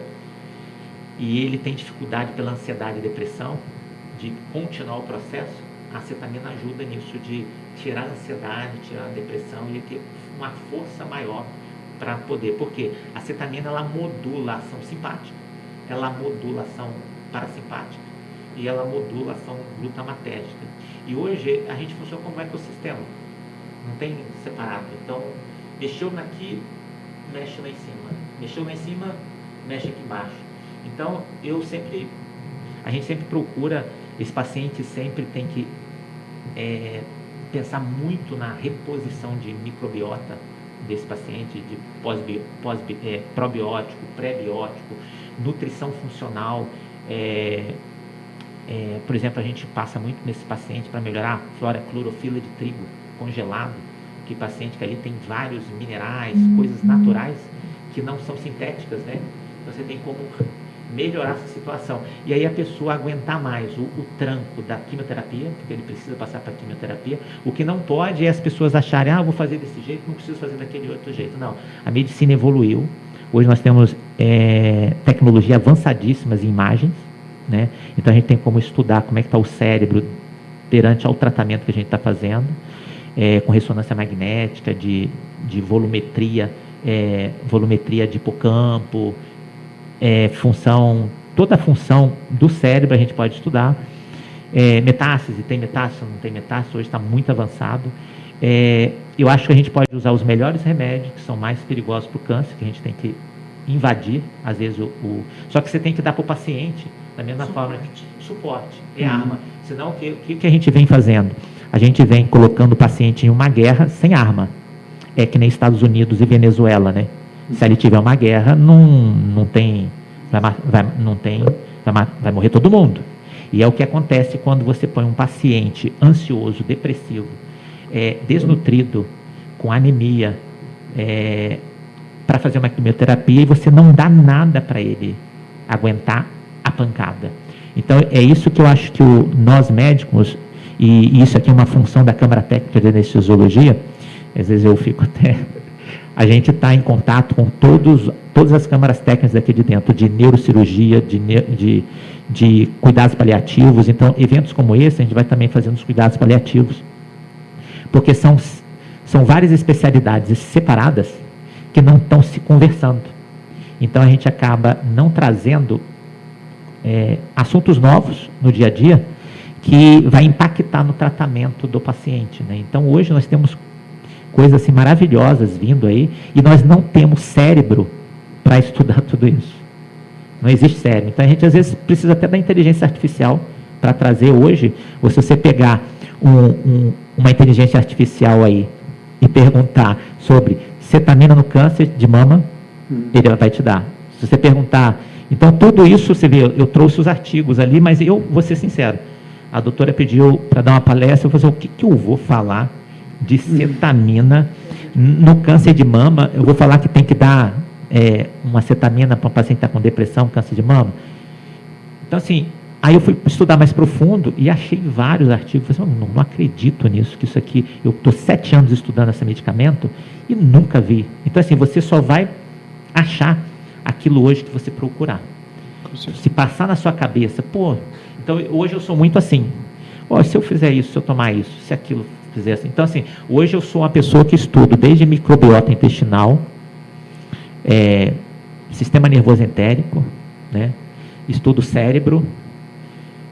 e ele tem dificuldade pela ansiedade e depressão de continuar o processo, a acetamina ajuda nisso, de tirar a ansiedade, tirar a depressão e ter uma força maior para poder, porque a acetamina ela modula a ação simpática, ela modula a ação parasimpática e ela modula a ação glutamatérgica. E hoje a gente funciona como um ecossistema, não tem separado. Então, mexeu aqui, mexe lá em cima. Mexeu lá em cima, mexe aqui embaixo. Então, a gente sempre procura, esse paciente sempre tem que pensar muito na reposição de microbiota desse paciente, de probiótico, pré-biótico, nutrição funcional. Por exemplo, a gente passa muito nesse paciente para melhorar a flora clorofila de trigo congelado, que paciente que ali tem vários minerais, coisas naturais que não são sintéticas, né? Então você tem como melhorar essa situação. E aí a pessoa aguentar mais o tranco da quimioterapia, porque ele precisa passar para a quimioterapia. O que não pode é as pessoas acharem, vou fazer desse jeito, não preciso fazer daquele outro jeito. Não, a medicina evoluiu. Hoje nós temos tecnologia avançadíssimas em imagens, né? Então a gente tem como estudar como é que está o cérebro perante ao tratamento que a gente está fazendo, com ressonância magnética, de volumetria, volumetria de hipocampo, toda a função do cérebro a gente pode estudar. Metástase, tem metástase, não tem metástase, hoje está muito avançado. Eu acho que a gente pode usar os melhores remédios, que são mais perigosos para o câncer, que a gente tem que invadir, às vezes, só que você tem que dar para o paciente, da mesma forma, suporte, arma. Senão, o que a gente vem fazendo? A gente vem colocando o paciente em uma guerra sem arma. É que nem Estados Unidos e Venezuela, né? Se ele tiver uma guerra, vai morrer todo mundo. E é o que acontece quando você põe um paciente ansioso, depressivo, desnutrido, com anemia, para fazer uma quimioterapia, e você não dá nada para ele aguentar a pancada. Então, é isso que eu acho que nós médicos, e isso aqui é uma função da Câmara Técnica de Anestesiologia, às vezes eu fico até... A gente está em contato com todas as câmaras técnicas daqui de dentro, de neurocirurgia, de cuidados paliativos. Então, eventos como esse, a gente vai também fazendo os cuidados paliativos, porque são várias especialidades separadas que não estão se conversando. Então, a gente acaba não trazendo assuntos novos no dia a dia que vai impactar no tratamento do paciente, né? Então, hoje nós temos coisas assim maravilhosas vindo aí, e nós não temos cérebro para estudar tudo isso. Não existe cérebro. Então, a gente às vezes precisa até da inteligência artificial para trazer hoje, ou se você pegar uma inteligência artificial aí e perguntar sobre cetamina no câncer de mama, ele vai te dar. Se você perguntar... Então, tudo isso, você vê, eu trouxe os artigos ali, mas eu vou ser sincero, a doutora pediu para dar uma palestra, eu falei, o que eu vou falar de cetamina no câncer de mama? Eu vou falar que tem que dar uma cetamina para um paciente que está com depressão, câncer de mama. Então, assim, aí eu fui estudar mais profundo e achei vários artigos. Falei assim, não acredito nisso, que isso aqui, eu estou 7 anos estudando esse medicamento e nunca vi. Então, assim, você só vai achar aquilo hoje que você procurar. Se passar na sua cabeça, então hoje eu sou muito assim, se eu fizer isso, se eu tomar isso, se aquilo fizer assim. Então, assim, hoje eu sou uma pessoa que estudo desde microbiota intestinal, sistema nervoso entérico, né? Estudo cérebro,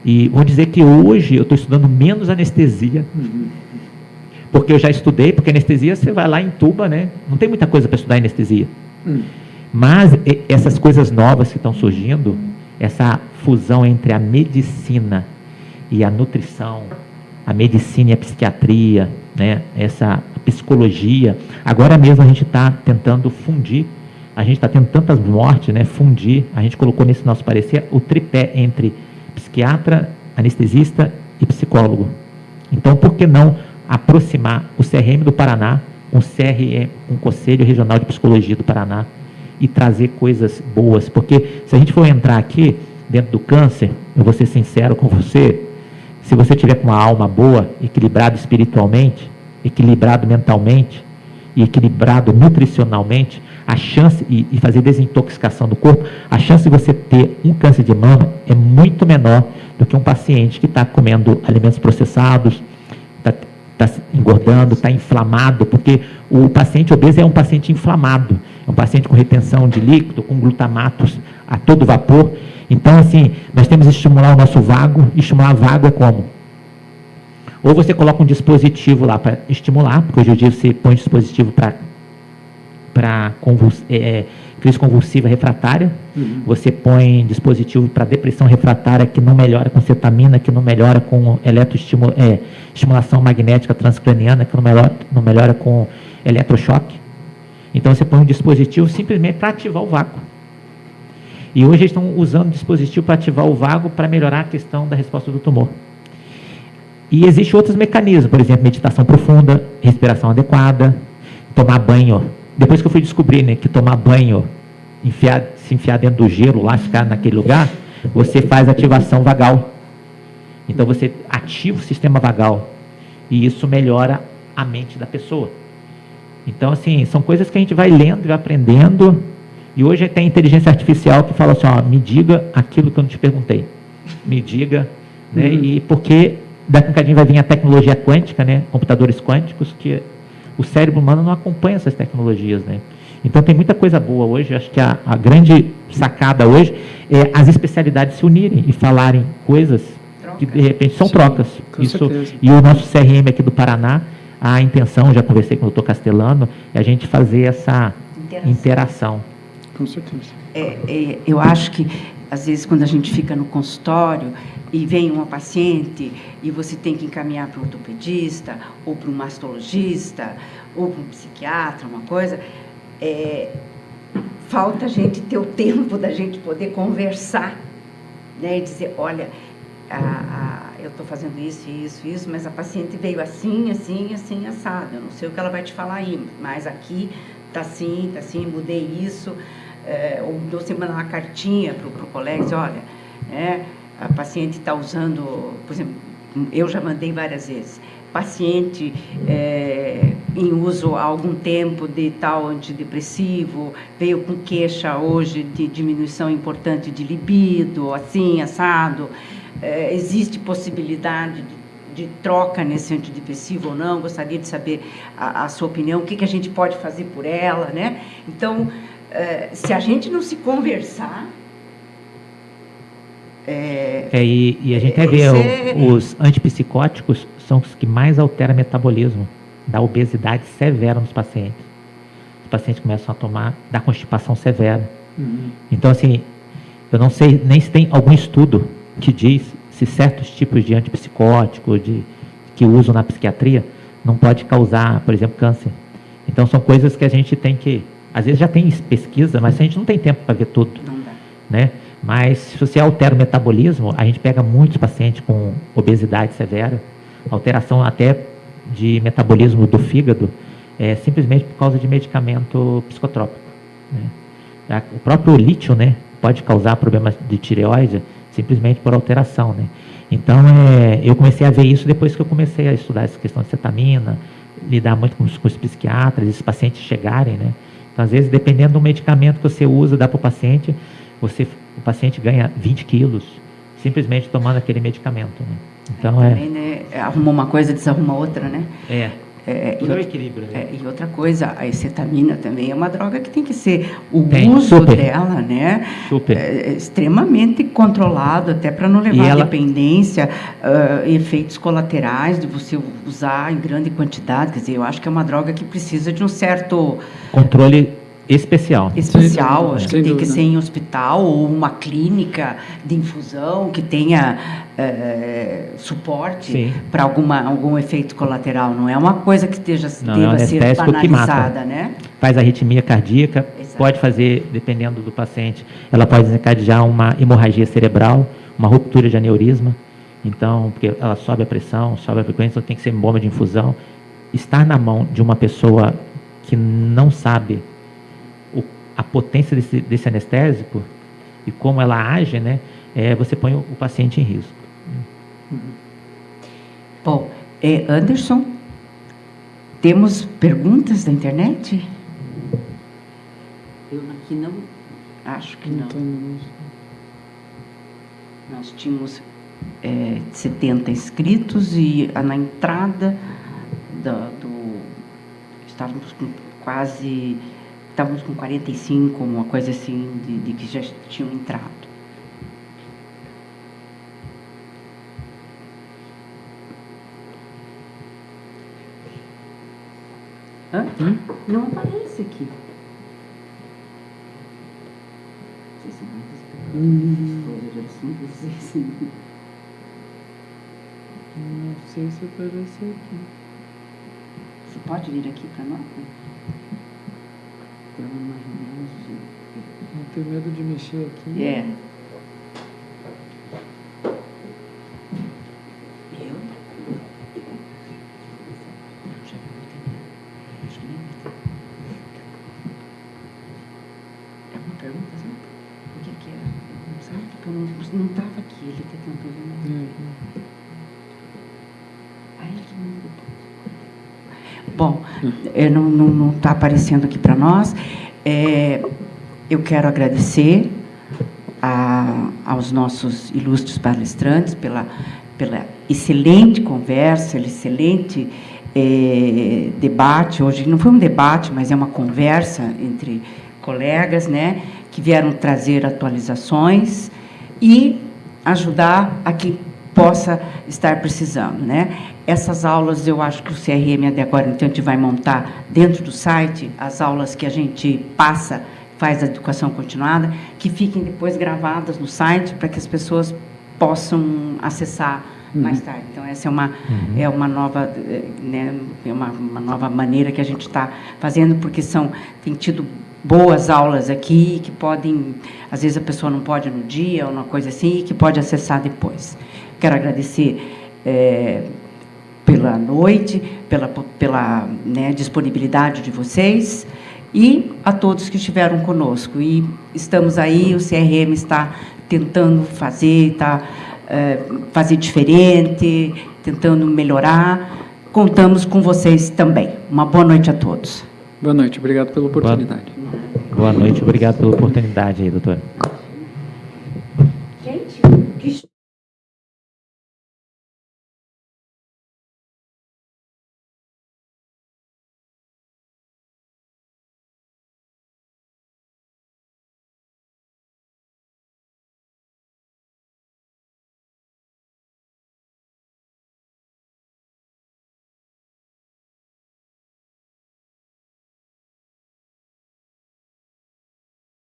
e vou dizer que hoje eu estou estudando menos anestesia, porque eu já estudei, porque anestesia você vai lá e entuba, né? Não tem muita coisa para estudar anestesia. Mas essas coisas novas que estão surgindo, essa fusão entre a medicina e a nutrição, a medicina e a psiquiatria, né? Essa psicologia, agora mesmo a gente está tentando fundir, a gente está tendo tantas mortes, né? Fundir, a gente colocou nesse nosso parecer o tripé entre psiquiatra, anestesista e psicólogo. Então, por que não aproximar o CRM do Paraná com o Conselho Regional de Psicologia do Paraná e trazer coisas boas? Porque se a gente for entrar aqui dentro do câncer, eu vou ser sincero com você, se você tiver com uma alma boa, equilibrado espiritualmente, equilibrado mentalmente e equilibrado nutricionalmente, a chance, e fazer desintoxicação do corpo, a chance de você ter um câncer de mama é muito menor do que um paciente que está comendo alimentos processados, está engordando, está inflamado, porque o paciente obeso é um paciente inflamado, é um paciente com retenção de líquido, com glutamatos a todo vapor. Então, assim, nós temos que estimular o nosso vago, e estimular vago é como? Ou você coloca um dispositivo lá para estimular, porque hoje em dia você põe dispositivo para crise convulsiva refratária, você põe dispositivo para depressão refratária que não melhora com cetamina, que não melhora com estimulação magnética transcraniana, que não melhora com eletrochoque. Então você põe um dispositivo simplesmente para ativar o vago. E hoje eles estão usando dispositivo para ativar o vago para melhorar a questão da resposta do tumor. E existem outros mecanismos, por exemplo, meditação profunda, respiração adequada, tomar banho. Depois que eu fui descobrir, né, que tomar banho, se enfiar dentro do gelo lá, ficar naquele lugar, você faz ativação vagal. Então você ativa o sistema vagal e isso melhora a mente da pessoa. Então, assim, são coisas que a gente vai lendo e vai aprendendo. E hoje tem inteligência artificial que fala assim, me diga aquilo que eu não te perguntei. Me diga, né? E porque daqui a um bocadinho vai vir a tecnologia quântica, né? Computadores quânticos, que o cérebro humano não acompanha essas tecnologias, né? Então tem muita coisa boa hoje. Acho que a grande sacada hoje é as especialidades se unirem e falarem coisas que de repente são trocas. com certeza. E o nosso CRM aqui do Paraná, a intenção, já conversei com o doutor Castellano, é a gente fazer essa interação. Com certeza. Eu acho que, às vezes, quando a gente fica no consultório e vem uma paciente e você tem que encaminhar para um ortopedista, ou para um mastologista, ou para um psiquiatra, uma coisa, falta a gente ter o tempo da gente poder conversar, né, e dizer, olha, eu estou fazendo isso, mas a paciente veio assim, assado. Eu não sei o que ela vai te falar aí, mas aqui está assim, mudei isso. Ou você mandar uma cartinha para o colega, dizer, olha, a paciente está usando, por exemplo, eu já mandei várias vezes, paciente em uso há algum tempo de tal antidepressivo, veio com queixa hoje de diminuição importante de libido, assim, assado, existe possibilidade de troca nesse antidepressivo ou não, gostaria de saber a sua opinião, o que a gente pode fazer por ela, né? Então, se a gente não se conversar... E a gente até vê, os antipsicóticos são os que mais alteram o metabolismo, da obesidade severa nos pacientes. Os pacientes começam a tomar da constipação severa. Então, assim, eu não sei nem se tem algum estudo que diz se certos tipos de antipsicótico que usam na psiquiatria não pode causar, por exemplo, câncer. Então, são coisas que a gente tem que... Às vezes já tem pesquisa, mas a gente não tem tempo para ver tudo. Não dá. Né? Mas se você altera o metabolismo, a gente pega muitos pacientes com obesidade severa, alteração até de metabolismo do fígado, simplesmente por causa de medicamento psicotrópico. Né? O próprio lítio, né, pode causar problemas de tireoide simplesmente por alteração. Né? Então, eu comecei a ver isso depois que eu comecei a estudar essa questão de cetamina, lidar muito com os psiquiatras, esses pacientes chegarem, né? Então, às vezes, dependendo do medicamento que você usa, dá para o paciente, o paciente ganha 20 quilos, simplesmente tomando aquele medicamento. Né? Então, também, né, arruma uma coisa, desarruma outra, né? Tudo é o equilíbrio. Né? E outra coisa, a acetamina também é uma droga que tem que ser, uso super. dela, né? Super. Extremamente controlado, até para não levar a dependência, efeitos colaterais de você usar em grande quantidade. Quer dizer, eu acho que é uma droga que precisa de um certo... controle especial. Acho que tem que ser em hospital ou uma clínica de infusão que tenha suporte para algum efeito colateral. Não é uma coisa que deva ser banalizada, né? Faz arritmia cardíaca, pode fazer, dependendo do paciente, ela pode desencadear uma hemorragia cerebral, uma ruptura de aneurisma. Então, porque ela sobe a pressão, sobe a frequência, então tem que ser bomba de infusão. Estar na mão de uma pessoa que não sabe a potência desse anestésico e como ela age, né, você põe o paciente em risco. Bom, Anderson, temos perguntas da internet? Eu aqui não, acho que não. Nós tínhamos 70 inscritos e na entrada estávamos com quase... Estávamos com 45, uma coisa assim, de que já tinham entrado. Não aparece aqui. Não sei se aparece aqui. Você pode vir aqui para nós? Não tenho medo de mexer aqui. É uma pergunta, sabe? O que é? Não sabe? Porque não estava aqui, ele está tentando. Bom, não está aparecendo aqui para nós. Eu quero agradecer aos nossos ilustres palestrantes pela excelente conversa, excelente debate. Hoje não foi um debate, mas é uma conversa entre colegas, né, que vieram trazer atualizações e ajudar a quem possa estar precisando, né? Essas aulas, eu acho que o CRM de agora em diante vai montar dentro do site as aulas que a gente passa, faz a educação continuada, que fiquem depois gravadas no site para que as pessoas possam acessar mais tarde. Então, essa é uma nova, né, uma nova maneira que a gente está fazendo, porque tem tido boas aulas aqui, que podem, às vezes a pessoa não pode no dia, ou uma coisa assim, e que pode acessar depois. Quero agradecer pela noite, pela né, disponibilidade de vocês, e a todos que estiveram conosco. E estamos aí, o CRM está tentando fazer, fazer diferente, tentando melhorar. Contamos com vocês também. Uma boa noite a todos. Boa noite, obrigado pela oportunidade. Boa noite, obrigado pela oportunidade aí, doutora.